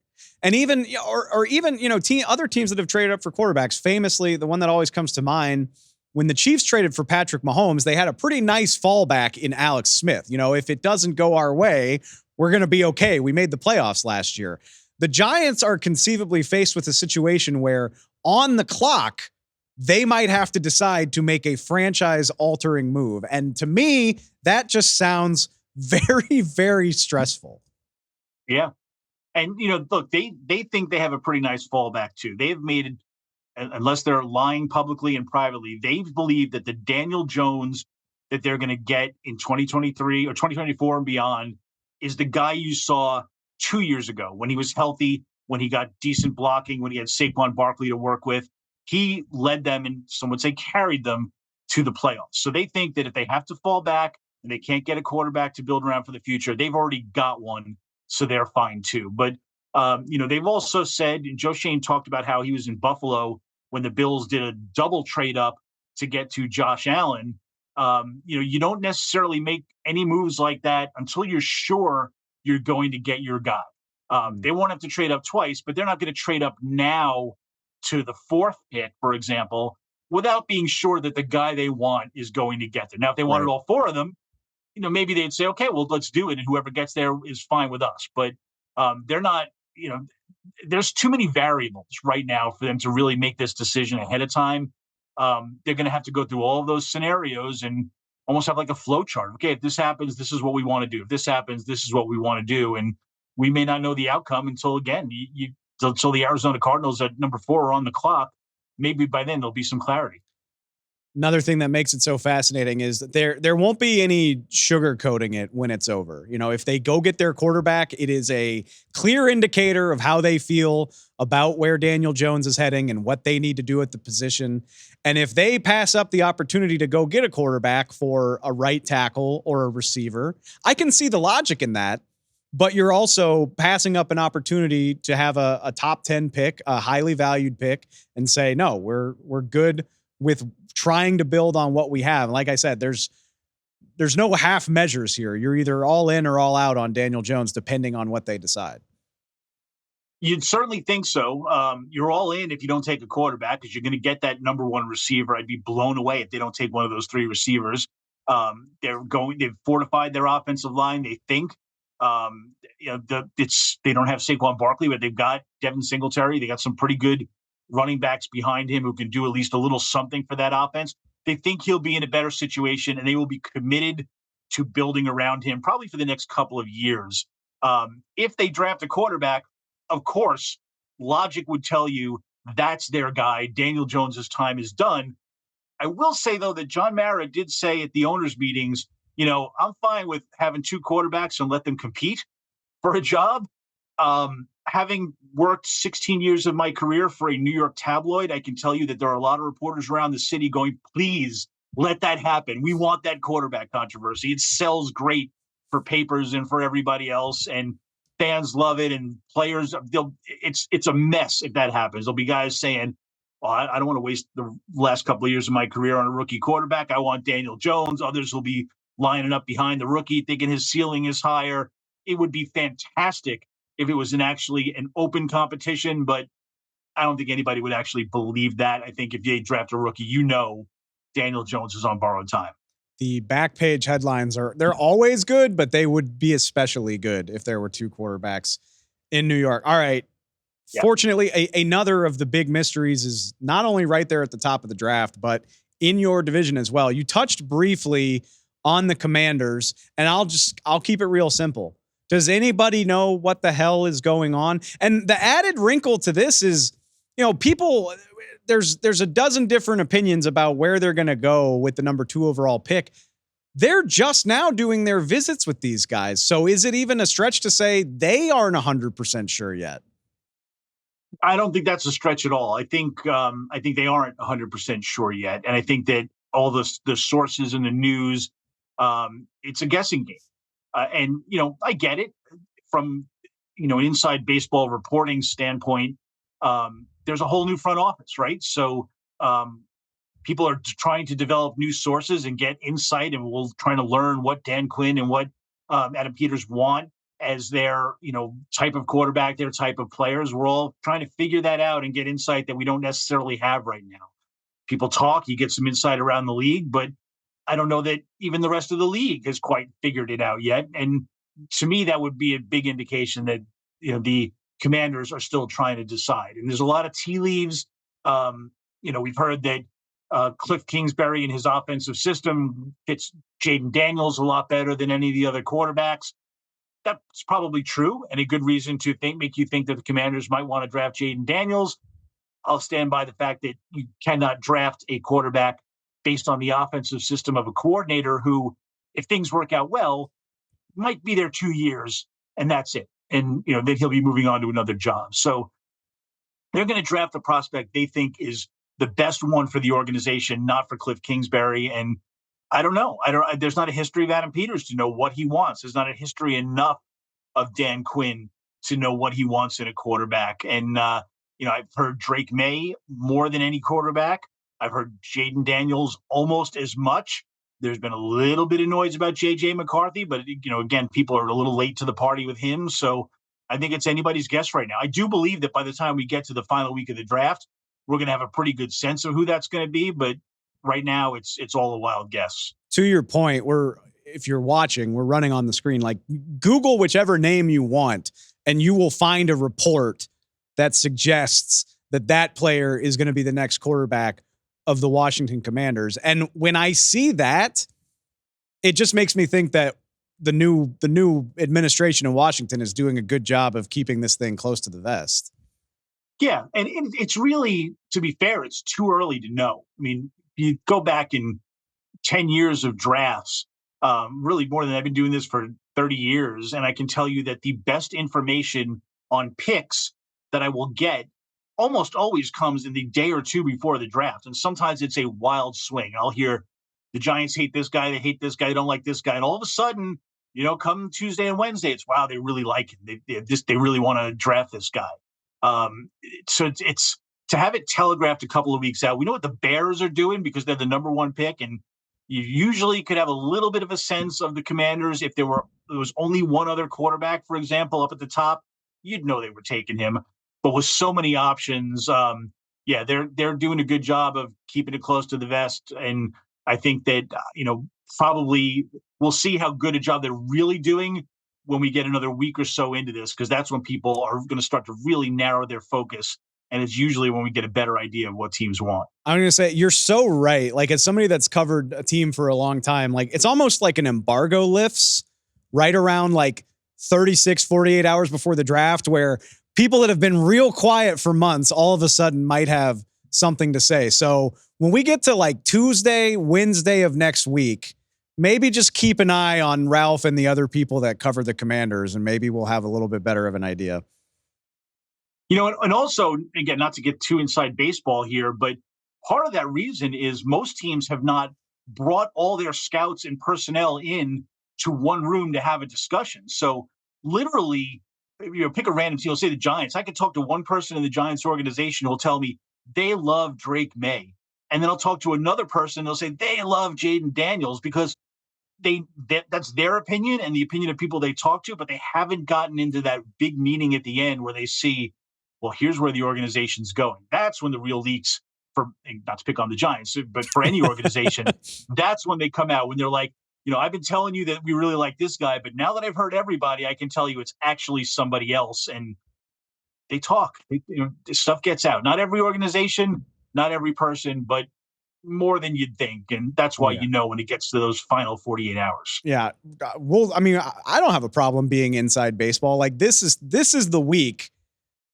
And even, or even, other teams that have traded up for quarterbacks, famously, the one that always comes to mind, when the Chiefs traded for Patrick Mahomes, they had a pretty nice fallback in Alex Smith. If it doesn't go our way, we're going to be okay. We made the playoffs last year. The Giants are conceivably faced with a situation where on the clock, they might have to decide to make a franchise-altering move. And to me, that just sounds very, very stressful. Yeah. And, look, they think they have a pretty nice fallback, too. They've made it, unless they're lying publicly and privately, they've believed that the Daniel Jones that they're going to get in 2023 or 2024 and beyond is the guy you saw 2 years ago when he was healthy, when he got decent blocking, when he had Saquon Barkley to work with. He led them, and some would say carried them to the playoffs. So they think that if they have to fall back and they can't get a quarterback to build around for the future, they've already got one, so they're fine too. But, they've also said, and Joe Shane talked about how he was in Buffalo when the Bills did a double trade up to get to Josh Allen. You don't necessarily make any moves like that until you're sure you're going to get your guy. They won't have to trade up twice, but they're not going to trade up now to the 4th pick, for example, without being sure that the guy they want is going to get there. Now, if they wanted all 4 of them, maybe they'd say, okay, well, let's do it. And whoever gets there is fine with us. But they're not, there's too many variables right now for them to really make this decision ahead of time. They're going to have to go through all of those scenarios and almost have like a flow chart. Okay, if this happens, this is what we want to do. If this happens, this is what we want to do. And we may not know the outcome until, again, until the Arizona Cardinals at number 4 are on the clock. Maybe by then there'll be some clarity. Another thing that makes it so fascinating is that there won't be any sugarcoating it when it's over. If they go get their quarterback, it is a clear indicator of how they feel about where Daniel Jones is heading and what they need to do at the position. And if they pass up the opportunity to go get a quarterback for a right tackle or a receiver, I can see the logic in that. But you're also passing up an opportunity to have a top 10 pick, a highly valued pick, and say, no, we're good with trying to build on what we have. Like I said, there's no half measures here. You're either all in or all out on Daniel Jones, depending on what they decide. You'd certainly think so. You're all in if you don't take a quarterback because you're going to get that number 1 receiver. I'd be blown away if they don't take one of those 3 receivers. They've fortified their offensive line. They think. They don't have Saquon Barkley, but they've got Devin Singletary. They got some pretty good running backs behind him who can do at least a little something for that offense. They think he'll be in a better situation, and they will be committed to building around him probably for the next couple of years. If they draft a quarterback, of course, logic would tell you that's their guy. Daniel Jones's time is done. I will say, though, that John Mara did say at the owners' meetings, I'm fine with having 2 quarterbacks and let them compete for a job. Having worked 16 years of my career for a New York tabloid, I can tell you that there are a lot of reporters around the city going, please let that happen. We want that quarterback controversy. It sells great for papers and for everybody else, and fans love it. And players, it's a mess if that happens. There'll be guys saying, well, I don't want to waste the last couple of years of my career on a rookie quarterback. I want Daniel Jones. Others will be lining up behind the rookie, thinking his ceiling is higher. It would be fantastic if it was actually an open competition, but I don't think anybody would actually believe that. I think if they draft a rookie, Daniel Jones is on borrowed time. The back page headlines they're always good, but they would be especially good if there were 2 quarterbacks in New York. All right. Yeah. Fortunately, another of the big mysteries is not only right there at the top of the draft, but in your division as well. You touched briefly on the Commanders, and I'll keep it real simple. Does anybody know what the hell is going on? And the added wrinkle to this is, people, there's a dozen different opinions about where they're going to go with the number 2 overall pick. They're just now doing their visits with these guys. So is it even a stretch to say they aren't 100% sure yet? I don't think that's a stretch at all. I think they aren't 100% sure yet. And I think that all the sources in the news, it's a guessing game. And, I get it from, an inside baseball reporting standpoint. There's a whole new front office, right? So people are trying to develop new sources and get insight, and we're trying to learn what Dan Quinn and what Adam Peters want as their, type of quarterback, their type of players. We're all trying to figure that out and get insight that we don't necessarily have right now. People talk, you get some insight around the league, but I don't know that even the rest of the league has quite figured it out yet. And to me, that would be a big indication that, the Commanders are still trying to decide. And there's a lot of tea leaves. We've heard that Cliff Kingsbury and his offensive system fits Jaden Daniels a lot better than any of the other quarterbacks. That's probably true, and a good reason to make you think that the Commanders might want to draft Jaden Daniels. I'll stand by the fact that you cannot draft a quarterback based on the offensive system of a coordinator who, if things work out well, might be there 2 years and that's it. And, then he'll be moving on to another job. So they're going to draft the prospect they think is the best one for the organization, not for Cliff Kingsbury. And I don't know. There's not a history of Adam Peters to know what he wants. There's not a history enough of Dan Quinn to know what he wants in a quarterback. And, I've heard Drake May more than any quarterback. I've heard Jaden Daniels almost as much. There's been a little bit of noise about J.J. McCarthy, but, again, people are a little late to the party with him. So I think it's anybody's guess right now. I do believe that by the time we get to the final week of the draft, we're going to have a pretty good sense of who that's going to be. But right now, it's all a wild guess. To your point, if you're watching, we're running on the screen. Like, Google whichever name you want, and you will find a report that suggests that player is going to be the next quarterback of the Washington Commanders. And when I see that, it just makes me think that the new administration in Washington is doing a good job of keeping this thing close to the vest. Yeah, and it's really, to be fair, it's too early to know. I mean, you go back in 10 years of drafts, really more than I've been doing this for 30 years, and I can tell you that the best information on picks that I will get almost always comes in the day or two before the draft. And sometimes it's a wild swing. I'll hear the Giants hate this guy, they hate this guy, they don't like this guy. And all of a sudden, come Tuesday and Wednesday, it's, wow, they really like him. They really want to draft this guy. So it's to have it telegraphed a couple of weeks out. We know what the Bears are doing because they're the number one pick. And you usually could have a little bit of a sense of the Commanders. If there was only one other quarterback, for example, up at the top, you'd know they were taking him. But with so many options, they're doing a good job of keeping it close to the vest. And I think that, probably we'll see how good a job they're really doing when we get another week or so into this, because that's when people are going to start to really narrow their focus. And it's usually when we get a better idea of what teams want. I'm going to say, you're so right. Like, as somebody that's covered a team for a long time, like, it's almost like an embargo lifts right around like 36, 48 hours before the draft, where people that have been real quiet for months all of a sudden might have something to say. So when we get to like Tuesday, Wednesday of next week, maybe just keep an eye on Ralph and the other people that cover the Commanders, and maybe we'll have a little bit better of an idea. And also, again, not to get too inside baseball here, but part of that reason is most teams have not brought all their scouts and personnel in to one room to have a discussion. So literally, pick a random team, say the Giants. I could talk to one person in the Giants organization who will tell me they love Drake May. And then I'll talk to another person, they'll say they love Jaden Daniels, because that's their opinion and the opinion of people they talk to, but they haven't gotten into that big meeting at the end where they see, well, here's where the organization's going. That's when the real leaks, for not to pick on the Giants, but for any organization, that's when they come out, when they're like, I've been telling you that we really like this guy, but now that I've heard everybody, I can tell you it's actually somebody else. And they talk. Stuff gets out. Not every organization, not every person, but more than you'd think. And that's why when it gets to those final 48 hours. Yeah. Well, I mean, I don't have a problem being inside baseball. Like, this is the week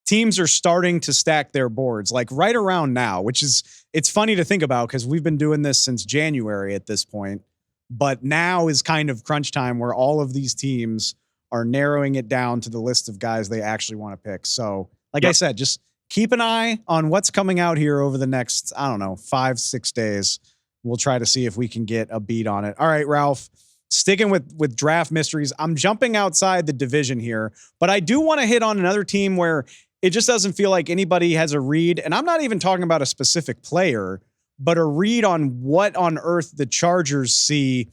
teams are starting to stack their boards, like right around now, it's funny to think about because we've been doing this since January at this point. But now is kind of crunch time where all of these teams are narrowing it down to the list of guys they actually want to pick. So, like I said, just keep an eye on what's coming out here over the next, 5-6 days. We'll try to see if we can get a beat on it. All right, Ralph. sticking with draft mysteries, I'm jumping outside the division here, but I do want to hit on another team where it just doesn't feel like anybody has a read. And I'm not even talking about a specific player, but a read on what on earth the Chargers see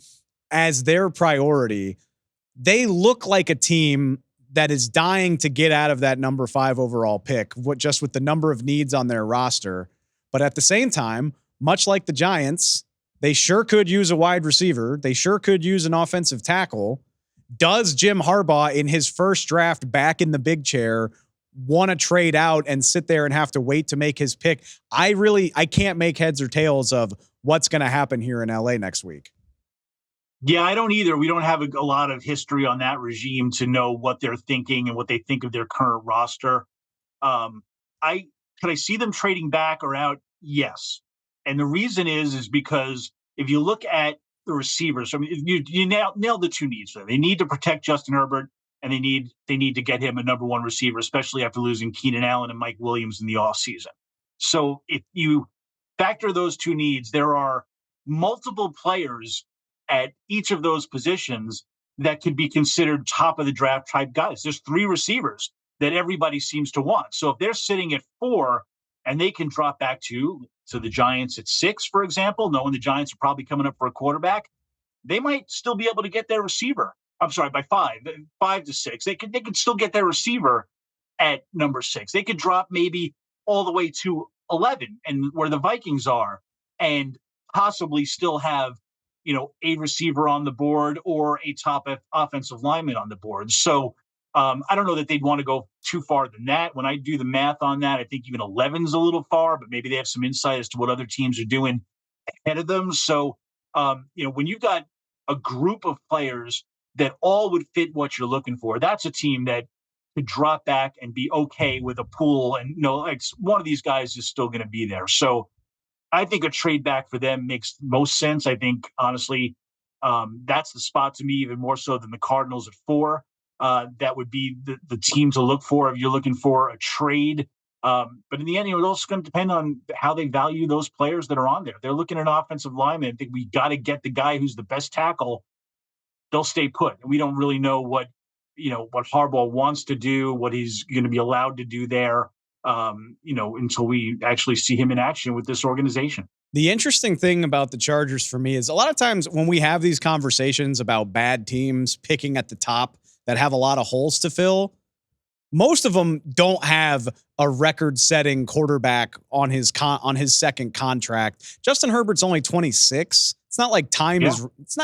as their priority. They look like a team that is dying to get out of that number 5 overall pick, just with the number of needs on their roster. But at the same time, much like the Giants, they sure could use a wide receiver. They sure could use an offensive tackle. Does Jim Harbaugh, in his first draft back in the big chair, want to trade out and sit there and have to wait to make his pick? I can't make heads or tails of what's going to happen here in LA next week. Yeah, I don't either. We don't have a lot of history on that regime to know what they're thinking and what they think of their current roster. Um, could I see them trading back or out? Yes. And the reason is because if you look at the receivers, I mean, you nailed the two needs. They need to protect Justin Herbert, and they need to get him a number one receiver, especially after losing Keenan Allen and Mike Williams in the offseason. So if you factor those two needs, there are multiple players at each of those positions that could be considered top of the draft type guys. There's 3 receivers that everybody seems to want. So if they're sitting at 4 and they can drop back to the Giants at 6, for example, knowing the Giants are probably coming up for a quarterback, they might still be able to get their receiver. I'm sorry, by 5 to 6. They could still get their receiver at number 6. They could drop maybe all the way to 11 and where the Vikings are and possibly still have, a receiver on the board or a top offensive lineman on the board. So I don't know that they'd want to go too far than that. When I do the math on that, I think even 11's a little far, but maybe they have some insight as to what other teams are doing ahead of them. So, when you've got a group of players that all would fit what you're looking for, that's a team that could drop back and be okay with a pool. And, like one of these guys is still going to be there. So I think a trade back for them makes most sense. I think, honestly, that's the spot to me, even more so than the Cardinals at 4. That would be the team to look for if you're looking for a trade. But in the end, it's also going to depend on how they value those players that are on there. They're looking at an offensive lineman. I think we got to get the guy who's the best tackle. They'll stay put. And we don't really know what Harbaugh wants to do, what he's going to be allowed to do there, until we actually see him in action with this organization. The interesting thing about the Chargers for me is a lot of times when we have these conversations about bad teams picking at the top that have a lot of holes to fill, most of them don't have a record-setting quarterback on his second contract. Justin Herbert's only 26. It's not like time is. It's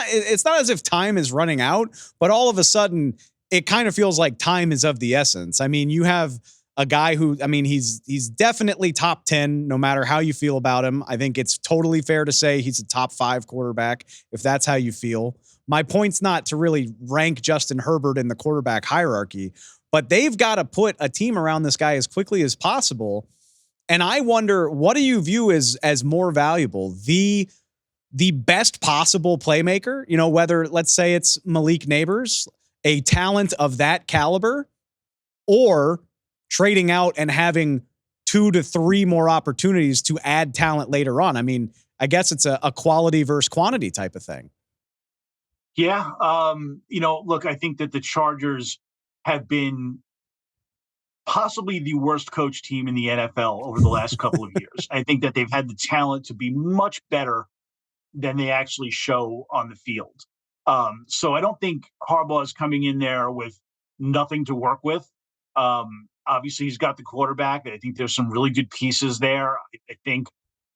not as if time is running out, but all of a sudden, it kind of feels like time is of the essence. I mean, you have a guy who, he's definitely top 10, no matter how you feel about him. I think it's totally fair to say he's a top 5 quarterback, if that's how you feel. My point's not to really rank Justin Herbert in the quarterback hierarchy, but they've got to put a team around this guy as quickly as possible. And I wonder, what do you view as more valuable? The best possible playmaker, whether, let's say it's Malik Neighbors, a talent of that caliber, or trading out and having 2 to 3 more opportunities to add talent later on. I mean, I guess it's a quality versus quantity type of thing. Yeah. Look, I think that the Chargers have been possibly the worst coach team in the NFL over the last couple of years. I think that they've had the talent to be much better than they actually show on the field. So I don't think Harbaugh is coming in there with nothing to work with. Obviously, he's got the quarterback. I think there's some really good pieces there. I think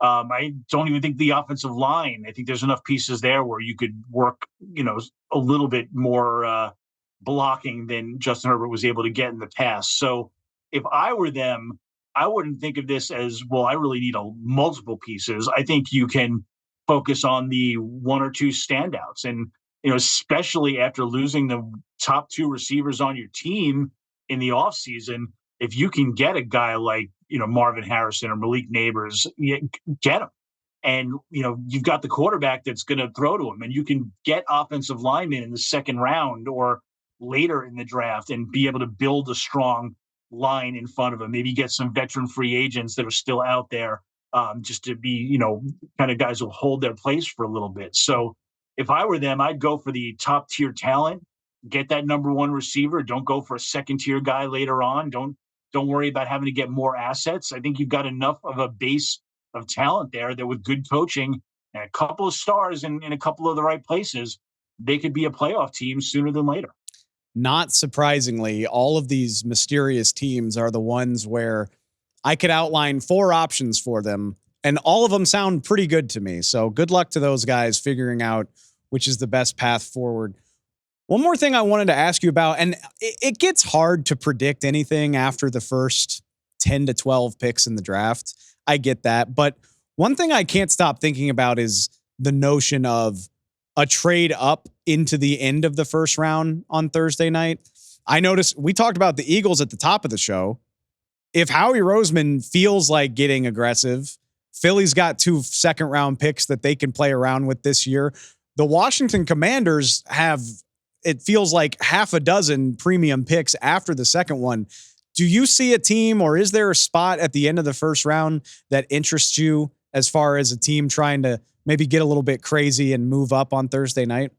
I don't even think the offensive line. I think there's enough pieces there where you could work, a little bit more blocking than Justin Herbert was able to get in the past. So if I were them, I wouldn't think of this as, well, I really need multiple pieces. I think you can focus on the 1 or 2 standouts. And, especially after losing the top 2 receivers on your team in the offseason, if you can get a guy like, Marvin Harrison or Malik Neighbors, get him. And, you've got the quarterback that's going to throw to him, and you can get offensive linemen in the second round or later in the draft and be able to build a strong line in front of him. Maybe get some veteran free agents that are still out there, just to be, kind of guys who hold their place for a little bit. So If I were them, I'd go for the top tier talent, get that number one receiver. Don't go for a second tier guy later on. Don't worry about having to get more assets. I think you've got enough of a base of talent there that with good coaching and a couple of stars in a couple of the right places, they could be a playoff team sooner than later. Not surprisingly, all of these mysterious teams are the ones where I could outline 4 options for them, and all of them sound pretty good to me. So good luck to those guys figuring out which is the best path forward. One more thing I wanted to ask you about, and it gets hard to predict anything after the first 10 to 12 picks in the draft. I get that. But one thing I can't stop thinking about is the notion of a trade up into the end of the first round on Thursday night. I noticed we talked about the Eagles at the top of the show. If Howie Roseman feels like getting aggressive, Philly's got 2 second round picks that they can play around with this year. The Washington Commanders have, it feels like, half a dozen premium picks after the second one. Do you see a team, or is there a spot at the end of the first round that interests you as far as a team trying to maybe get a little bit crazy and move up on Thursday night?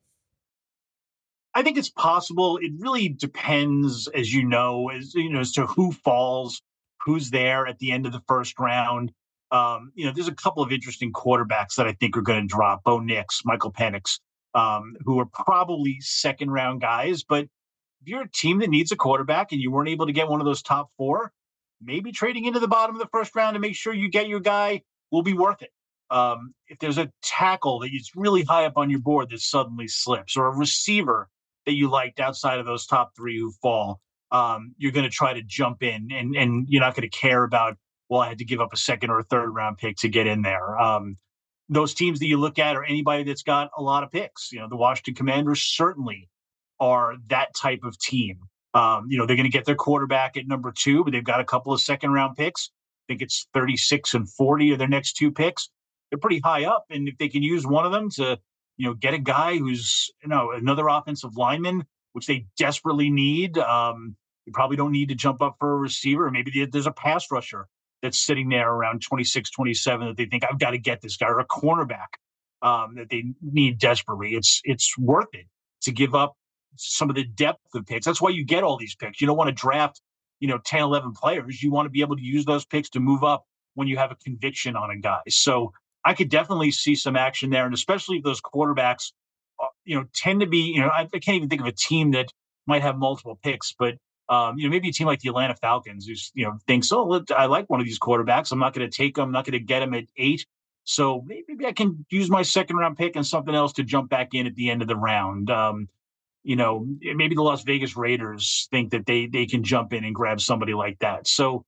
I think it's possible. It really depends, as you know, as to who falls, who's there at the end of the first round. There's a couple of interesting quarterbacks that I think are going to drop. Bo Nix, Michael Penix, who are probably second round guys. But if you're a team that needs a quarterback and you weren't able to get one of those top 4, maybe trading into the bottom of the first round to make sure you get your guy will be worth it. If there's a tackle that is really high up on your board that suddenly slips, or a receiver that you liked outside of those top 3 who fall, you're going to try to jump in, and you're not going to care about, well, I had to give up a second or a third round pick to get in there. Those teams that you look at are anybody that's got a lot of picks. The Washington Commanders certainly are that type of team. They're going to get their quarterback at number 2, but they've got a couple of second round picks. I think it's 36 and 40 of their next 2 picks. They're pretty high up, and if they can use one of them to get a guy who's, another offensive lineman, which they desperately need. You probably don't need to jump up for a receiver. Maybe there's a pass rusher that's sitting there around 26, 27 that they think, I've got to get this guy, or a cornerback that they need desperately. It's worth it to give up some of the depth of picks. That's why you get all these picks. You don't want to draft, 10, 11 players. You want to be able to use those picks to move up when you have a conviction on a guy. So I could definitely see some action there, and especially if those quarterbacks, tend to be. I can't even think of a team that might have multiple picks, but maybe a team like the Atlanta Falcons, who's thinks, oh, I like one of these quarterbacks. I'm not going to take them. I'm not going to get them at 8. So maybe I can use my second round pick and something else to jump back in at the end of the round. Maybe the Las Vegas Raiders think that they can jump in and grab somebody like that. So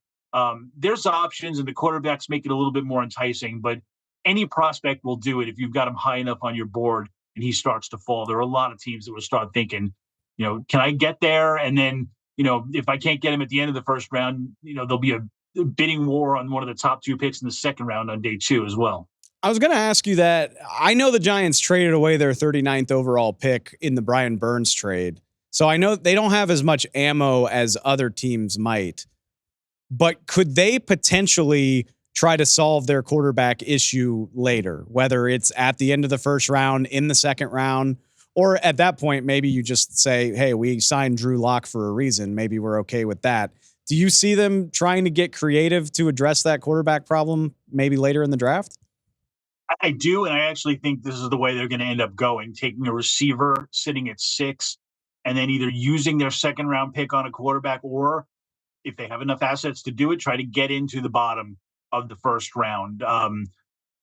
there's options, and the quarterbacks make it a little bit more enticing, but any prospect will do it if you've got him high enough on your board and he starts to fall. There are a lot of teams that will start thinking, can I get there? And then, if I can't get him at the end of the first round, there'll be a bidding war on one of the top 2 picks in the second round on day 2 as well. I was going to ask you that. I know the Giants traded away their 39th overall pick in the Brian Burns trade. So I know they don't have as much ammo as other teams might, but could they potentially try to solve their quarterback issue later, whether it's at the end of the first round, in the second round, or at that point, maybe you just say, hey, we signed Drew Lock for a reason. Maybe we're okay with that. Do you see them trying to get creative to address that quarterback problem maybe later in the draft? I do, and I actually think this is the way they're going to end up going, taking a receiver sitting at 6, and then either using their second round pick on a quarterback, or if they have enough assets to do it, try to get into the bottom of the first round.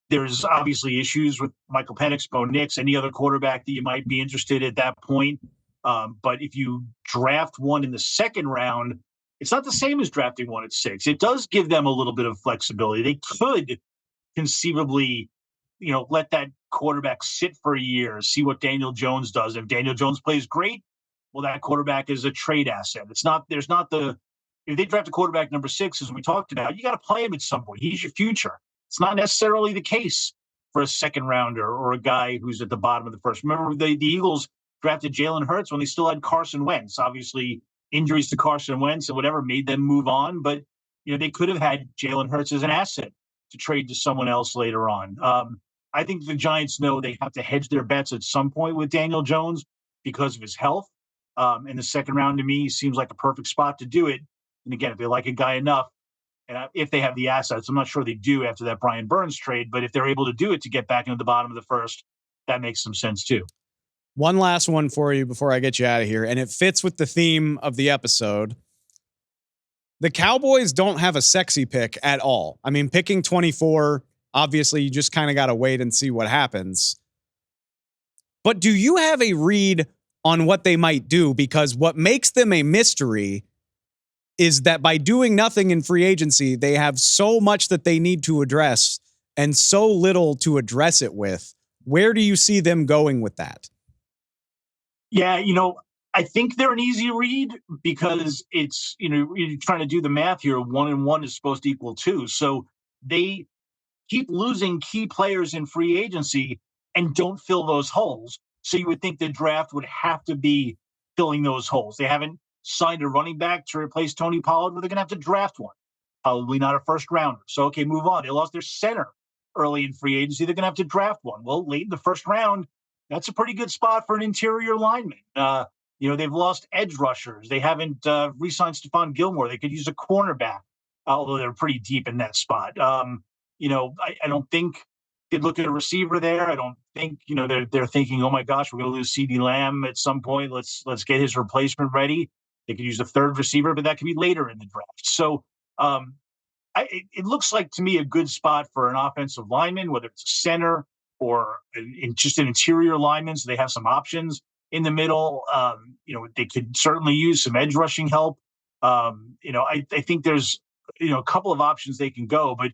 There's obviously issues with Michael Penix, Bo Nix, any other quarterback that you might be interested at that point. But if you draft one in the second round, it's not the same as drafting one at 6. It does give them a little bit of flexibility. They could conceivably, let that quarterback sit for a year, see what Daniel Jones does. If Daniel Jones plays great, well, that quarterback is a trade asset. If they draft a quarterback number 6, as we talked about, you got to play him at some point. He's your future. It's not necessarily the case for a second rounder or a guy who's at the bottom of the first. Remember, the Eagles drafted Jalen Hurts when they still had Carson Wentz. Obviously, injuries to Carson Wentz and whatever made them move on, but they could have had Jalen Hurts as an asset to trade to someone else later on. I think the Giants know they have to hedge their bets at some point with Daniel Jones because of his health. And the second round to me seems like a perfect spot to do it. And again, if they like a guy enough, and if they have the assets, I'm not sure they do after that Brian Burns trade, but if they're able to do it to get back into the bottom of the first, that makes some sense too. One last one for you before I get you out of here, and it fits with the theme of the episode. The Cowboys don't have a sexy pick at all. I mean, picking 24, obviously, you just kind of got to wait and see what happens. But do you have a read on what they might do? Because what makes them a mystery is that by doing nothing in free agency, they have so much that they need to address and so little to address it with. Where do you see them going with that? Yeah, I think they're an easy read because it's, you're trying to do the math here. 1 and 1 is supposed to equal 2. So they keep losing key players in free agency and don't fill those holes. So you would think the draft would have to be filling those holes. They haven't signed a running back to replace Tony Pollard, but they're going to have to draft one. Probably not a first rounder. So, okay, move on. They lost their center early in free agency. They're going to have to draft one. Well, late in the first round, that's a pretty good spot for an interior lineman. They've lost edge rushers. They haven't re-signed Stephon Gilmore. They could use a cornerback, although they're pretty deep in that spot. I don't think they'd look at a receiver there. I don't think, they're thinking, oh my gosh, we're going to lose CeeDee Lamb at some point. Let's get his replacement ready. They could use a third receiver, but that could be later in the draft. So it looks like to me a good spot for an offensive lineman, whether it's a center or just an interior lineman. So they have some options in the middle. They could certainly use some edge rushing help. I think there's, a couple of options they can go, but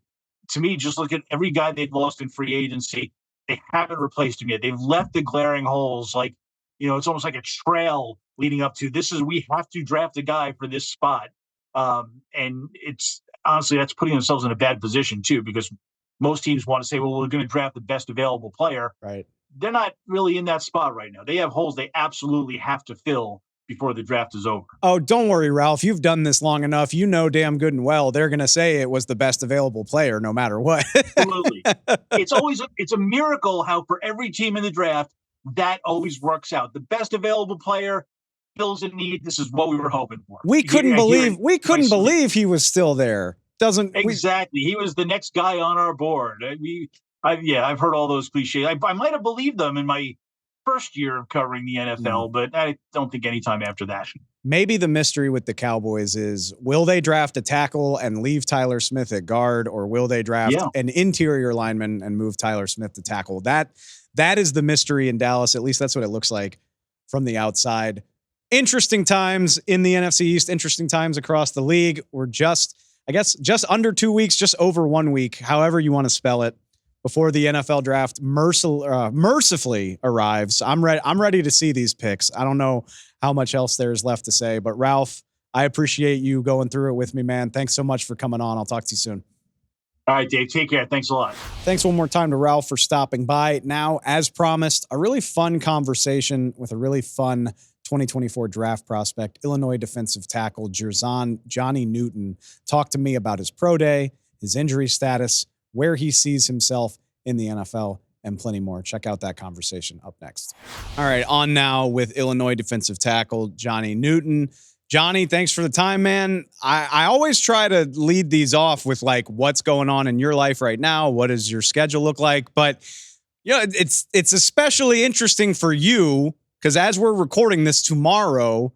to me, just look at every guy they've lost in free agency. They haven't replaced him yet. They've left the glaring holes. Like, it's almost like a trail leading up to we have to draft a guy for this spot. And it's honestly, that's putting themselves in a bad position too, because most teams want to say, well, we're going to draft the best available player. Right. They're not really in that spot right now. They have holes they absolutely have to fill before the draft is over. Oh, don't worry, Ralph. You've done this long enough. You know damn good and well they're going to say it was the best available player no matter what. Absolutely. It's a miracle how for every team in the draft, that always works out. The best available player fills a need. This is what we were hoping for. We couldn't believe he was still there. Exactly. He was the next guy on our board. I've heard all those cliches. I might have believed them in my first year of covering the NFL, but I don't think any time after that. Maybe the mystery with the Cowboys is, will they draft a tackle and leave Tyler Smith at guard, or will they draft an interior lineman and move Tyler Smith to tackle? That is the mystery in Dallas. At least that's what it looks like from the outside. Interesting times in the NFC East, interesting times across the league. We're just under 2 weeks, just over 1 week, however you want to spell it, before the NFL draft mercifully arrives. I'm ready to see these picks. I don't know how much else there's left to say, but Ralph, I appreciate you going through it with me, man. Thanks so much for coming on. I'll talk to you soon. All right, Dave, take care. Thanks a lot. Thanks one more time to Ralph for stopping by. Now, as promised, a really fun conversation with a really fun 2024 draft prospect, Illinois defensive tackle Jer'Zhan Johnny Newton, talked to me about his pro day, his injury status, where he sees himself in the NFL, and plenty more. Check out that conversation up next. All right, on now with Illinois defensive tackle Johnny Newton. Johnny, thanks for the time, man. I always try to lead these off with like what's going on in your life right now. What does your schedule look like? But it's especially interesting for you because as we're recording this tomorrow,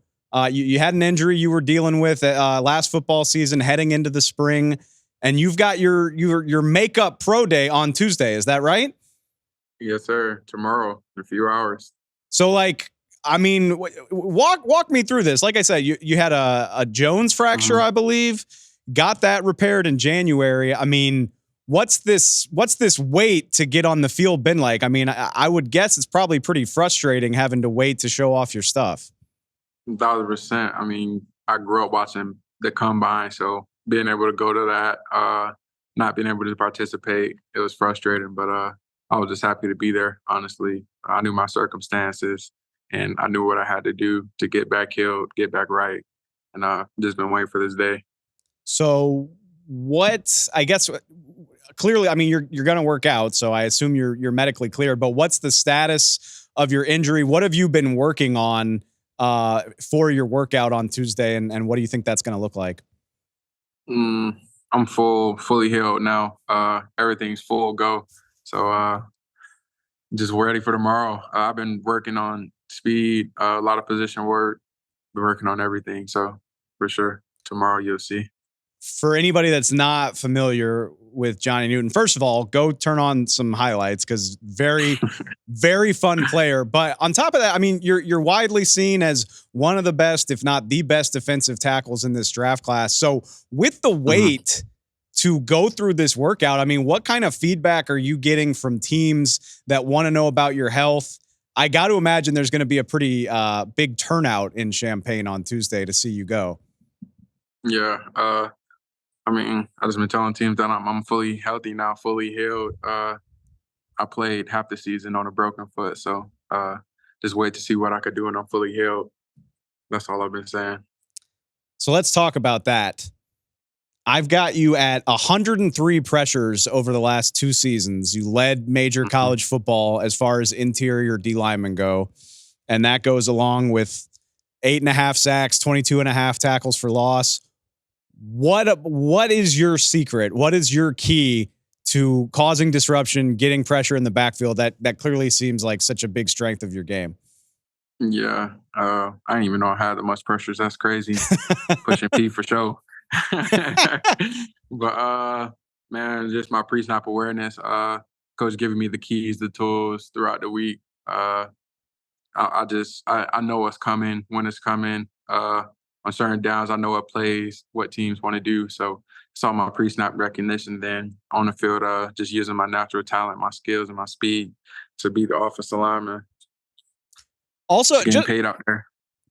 you had an injury you were dealing with last football season, heading into the spring, and you've got your makeup pro day on Tuesday. Is that right? Yes, sir. Tomorrow, in a few hours. So, walk me through this. Like I said, you had a Jones fracture, I believe. Got that repaired in January. I mean, what's this wait to get on the field been like? I mean, I would guess it's probably pretty frustrating having to wait to show off your stuff. 1,000%. I mean, I grew up watching the combine, so being able to go to that, not being able to participate, it was frustrating, but I was just happy to be there, honestly. I knew my circumstances, and I knew what I had to do to get back healed, get back right, and just been waiting for this day. So clearly, I mean, you're going to work out, so I assume you're medically cleared. But what's the status of your injury? What have you been working on for your workout on Tuesday, and what do you think that's going to look like? I'm fully healed now. Everything's full go. So just ready for tomorrow. I've been working on speed, a lot of position work, been working on everything. So for sure, tomorrow you'll see. For anybody that's not familiar with Johnny Newton, first of all, go turn on some highlights because very, very fun player. But on top of that, I mean, you're widely seen as one of the best, if not the best, defensive tackles in this draft class. So with the wait to go through this workout, I mean, what kind of feedback are you getting from teams that want to know about your health? I got to imagine there's going to be a pretty big turnout in Champaign on Tuesday to see you go. Yeah. I mean, I just been telling teams that I'm fully healthy now, fully healed. I played half the season on a broken foot, so just wait to see what I could do when I'm fully healed. That's all I've been saying. So let's talk about that. I've got you at 103 pressures over the last 2 seasons. You led major college football as far as interior D linemen go, and that goes along with 8.5 sacks, 22.5 tackles for loss. What is your secret? What is your key to causing disruption, getting pressure in the backfield? That clearly seems like such a big strength of your game. Yeah, I didn't even know I had that much pressures. That's crazy. Pushing P for sure. But man, just my pre-snap awareness. Coach giving me the keys, the tools throughout the week. I know what's coming, when it's coming. On certain downs, I know what plays, what teams want to do. So it's all my pre-snap recognition. Then on the field, just using my natural talent, my skills, and my speed to be the offensive lineman. Also, getting paid out there.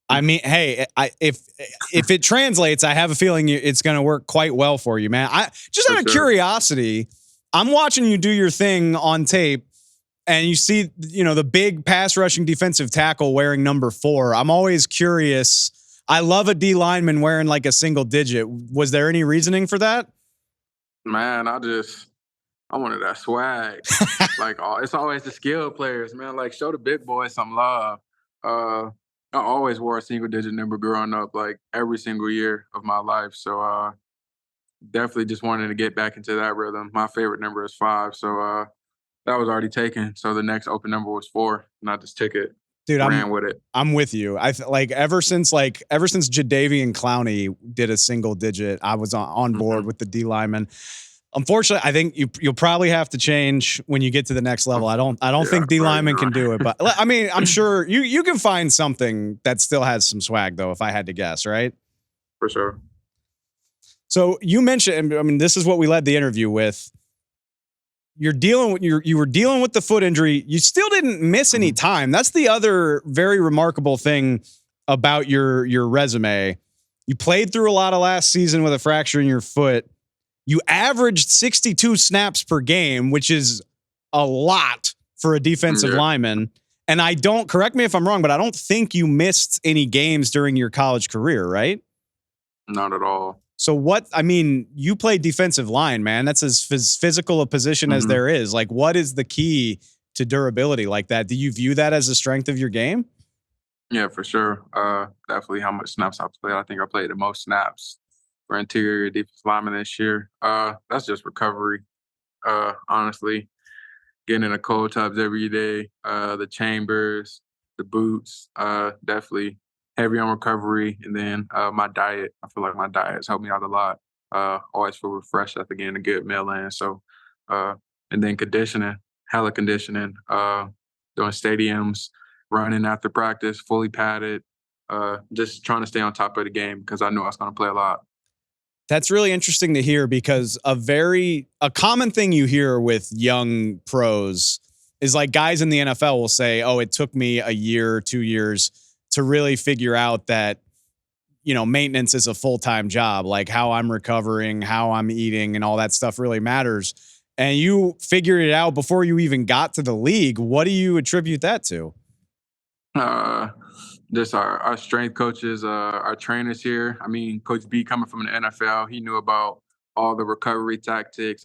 I mean, hey, if it translates, I have a feeling it's going to work quite well for you, man. I just out of curiosity, I'm watching you do your thing on tape, and you see, the big pass rushing defensive tackle wearing number 4. I'm always curious. I love a D lineman wearing like a single digit. Was there any reasoning for that? Man, I wanted that swag. It's always the skilled players, man. Like, show the big boys some love. I always wore a single digit number growing up, like every single year of my life. So definitely just wanted to get back into that rhythm. My favorite number is 5. So that was already taken. So the next open number was 4, and I just took it. Dude, ran with it. I'm with you. Ever since Jadeveon Clowney did a single digit, I was on board with the D lineman. Unfortunately, I think you'll probably have to change when you get to the next level. I don't think D lineman can do it, but I mean, I'm sure you can find something that still has some swag though, if I had to guess, right? For sure. So you mentioned, I mean, this is what we led the interview with. You were dealing with the foot injury. You still didn't miss any time. That's the other very remarkable thing about your resume. You played through a lot of last season with a fracture in your foot. You averaged 62 snaps per game, which is a lot for a defensive lineman. And correct me if I'm wrong, but I don't think you missed any games during your college career, right? Not at all. So you play defensive line, man. That's as physical a position as there is. Like, what is the key to durability like that? Do you view that as a strength of your game? Yeah, for sure. Definitely how much snaps I played. I think I played the most snaps for interior defensive lineman this year. That's just recovery. Honestly, getting in the cold tubs every day, the chambers, the boots, definitely heavy on recovery. And then my diet, I feel like my diet has helped me out a lot. Always feel refreshed after getting a good meal in. So, and then conditioning, hella conditioning, doing stadiums, running after practice, fully padded, just trying to stay on top of the game because I knew I was going to play a lot. That's really interesting to hear because a common thing you hear with young pros is like guys in the NFL will say, "Oh, it took me a year, 2 years to really figure out that, maintenance is a full-time job, like how I'm recovering, how I'm eating and all that stuff really matters." And you figured it out before you even got to the league. What do you attribute that to? Just our strength coaches, our trainers here. I mean, Coach B coming from the NFL, he knew about all the recovery tactics.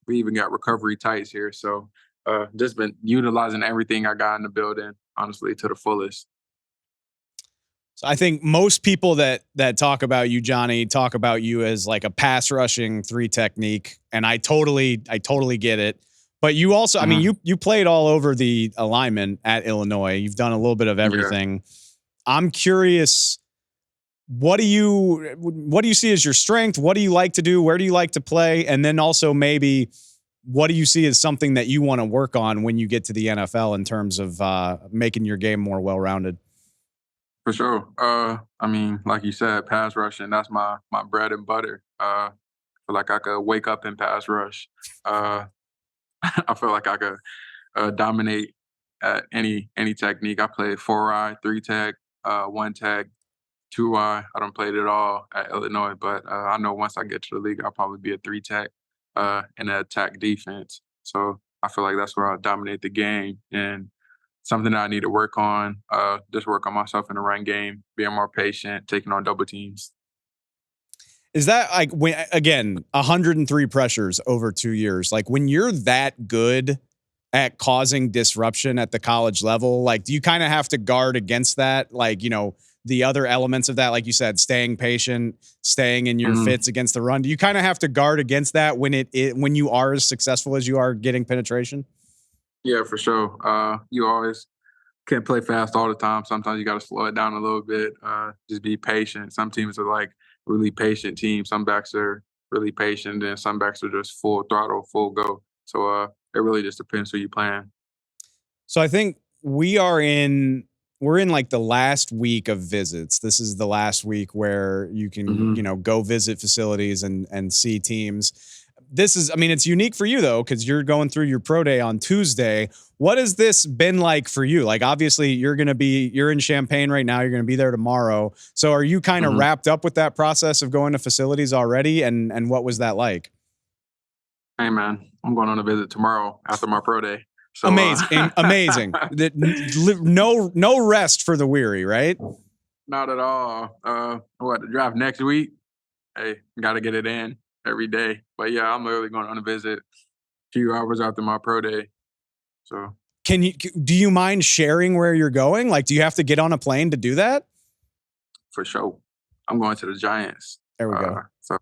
We even got recovery tights here. So just been utilizing everything I got in the building, honestly, to the fullest. So I think most people that talk about you, Johnny, talk about you as like a pass rushing 3 technique, and I totally get it. But you also, I mean, you played all over the alignment at Illinois. You've done a little bit of everything. Yeah. I'm curious, what do you see as your strength? What do you like to do? Where do you like to play? And then also maybe what do you see as something that you want to work on when you get to the NFL in terms of making your game more well-rounded? For sure. I mean, like you said, pass rushing, that's my bread and butter. I feel like I could wake up in pass rush. I feel like I could dominate at any technique. I played 4-eye, 3-tech, 1-tech, 2-eye. I don't play it at all at Illinois, but I know once I get to the league, I'll probably be a 3-tech in an attack defense. So I feel like that's where I'll dominate the game. And something that I need to work on, just work on myself in the run game, being more patient, taking on double teams. Is that like, when, again, 103 pressures over 2 years, like when you're that good at causing disruption at the college level, like do you kind of have to guard against that? Like, you know, the other elements of that, like you said, staying patient, staying in your fits against the run. Do you kind of have to guard against that when when you are as successful as you are getting penetration? Yeah, for sure. You always can't play fast all the time. Sometimes you got to slow it down a little bit. Just be patient. Some teams are like really patient teams. Some backs are really patient, and some backs are just full throttle, full go. So it really just depends who you're playing. So I think we're in like the last week of visits. This is the last week where you can, you know, go visit facilities and see teams. This is, I mean, it's unique for you though, because you're going through your pro day on Tuesday. What has this been like for you? Like, obviously you're in Champaign right now. You're going to be there tomorrow. So are you kind of wrapped up with that process of going to facilities already? And what was that like? Hey man, I'm going on a visit tomorrow after my pro day. So, amazing. Amazing. No rest for the weary, right? Not at all. The draft next week? Hey, got to get it in every day. But yeah, I'm literally going on a visit a few hours after my pro day. So do you mind sharing where you're going? Like, do you have to get on a plane to do that? For sure. I'm going to the Giants. There we go. So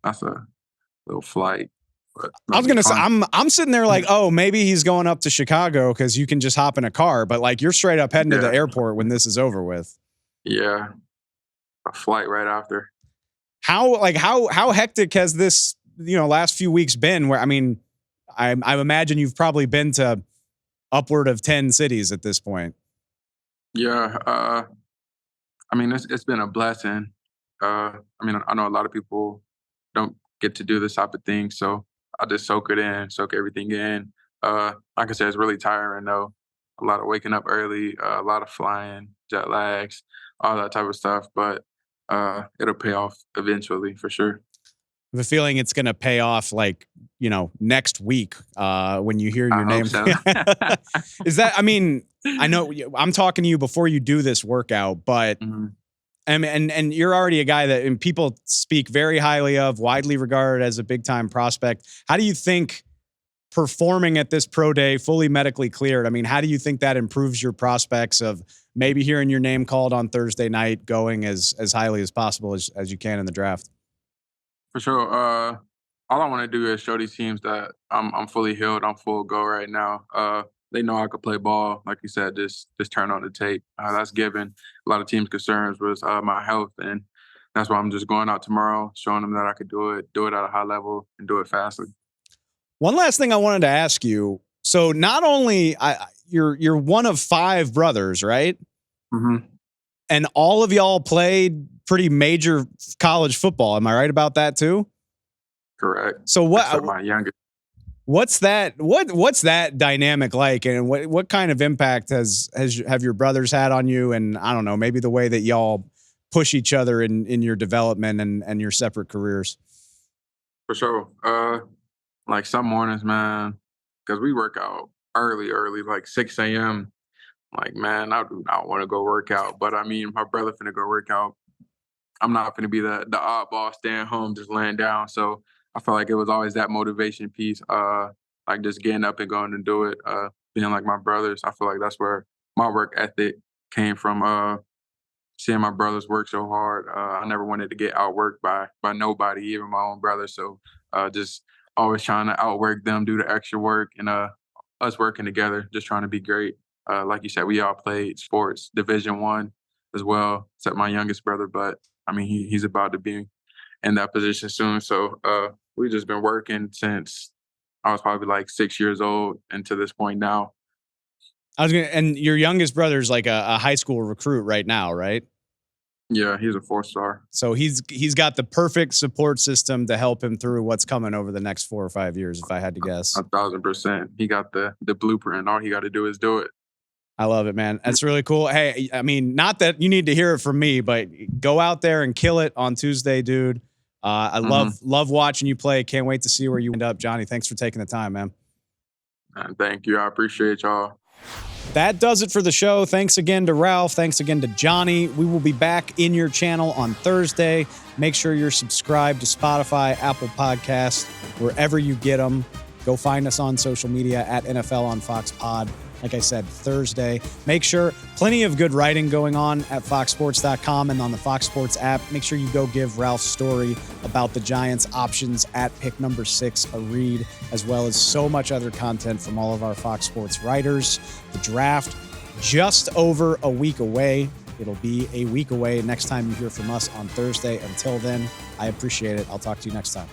that's a little flight. But I was gonna say, I'm sitting there like, oh, maybe he's going up to Chicago because you can just hop in a car. But like, you're straight up heading to the airport when this is over with. Yeah, a flight right after. How hectic has this, you know, last few weeks been? Where, I mean, I imagine you've probably been to upward of 10 cities at this point. Yeah, I mean, it's been a blessing. I mean, I know a lot of people don't get to do this type of thing, so I just soak everything in. Like I said, it's really tiring though. A lot of waking up early, a lot of flying, jet lags, all that type of stuff. But it'll pay off eventually for sure. I have a feeling it's going to pay off, like, you know, next week when you hear your name. So. Is that, I mean, I know I'm talking to you before you do this workout, but and you're already a guy that, and people speak very highly of, widely regarded as a big time prospect. How do you think performing at this pro day, fully medically cleared, I mean, how do you think that improves your prospects of maybe hearing your name called on Thursday night, going as highly as possible as you can in the draft? For sure. All I want to do is show these teams that I'm fully healed. I'm full go right now. They know I could play ball. Like you said, just turn on the tape. That's given. A lot of teams' concerns was my health, and that's why I'm just going out tomorrow, showing them that I could do it at a high level, and do it fastly. One last thing I wanted to ask you. So not only you're one of 5 brothers, right? And all of y'all played pretty major college football. Am I right about that too? Correct. So what? Except my youngest. What's that? What's that dynamic like, and what kind of impact have your brothers had on you? And I don't know, maybe the way that y'all push each other in your development and your separate careers. For sure. Like some mornings, man, because we work out early, like 6 a.m. Like, man, I do not want to go work out. But I mean, my brother finna go work out. I'm not finna be the oddball staying home just laying down. So I felt like it was always that motivation piece, like just getting up and going to do it, being like my brothers. I feel like that's where my work ethic came from, seeing my brothers work so hard. I never wanted to get outworked by nobody, even my own brother. So just always trying to outwork them, do the extra work, and us working together, just trying to be great. Like you said, we all played sports, Division 1 as well, except my youngest brother. But I mean, he's about to be in that position soon. So we've just been working since I was probably like 6 years old, and to this point now. And your youngest brother's like a high school recruit right now, right? Yeah, he's a 4-star. So he's got the perfect support system to help him through what's coming over the next 4 or 5 years, if I had to guess. 1,000%. He got the blueprint. All he got to do is do it. I love it, man. That's really cool. Hey, I mean, not that you need to hear it from me, but go out there and kill it on Tuesday, dude. I love watching you play. Can't wait to see where you end up, Johnny. Thanks for taking the time, man. Thank you. I appreciate y'all. That does it for the show. Thanks again to Ralph. Thanks again to Johnny. We will be back in your channel on Thursday. Make sure you're subscribed to Spotify, Apple Podcasts, wherever you get them. Go find us on social media at NFL on Fox Pod. Like I said, Thursday. Make sure, plenty of good writing going on at foxsports.com and on the Fox Sports app. Make sure you go give Ralph's story about the Giants options at pick number 6 a read, as well as so much other content from all of our Fox Sports writers. The draft just over a week away. It'll be a week away next time you hear from us on Thursday. Until then, I appreciate it. I'll talk to you next time.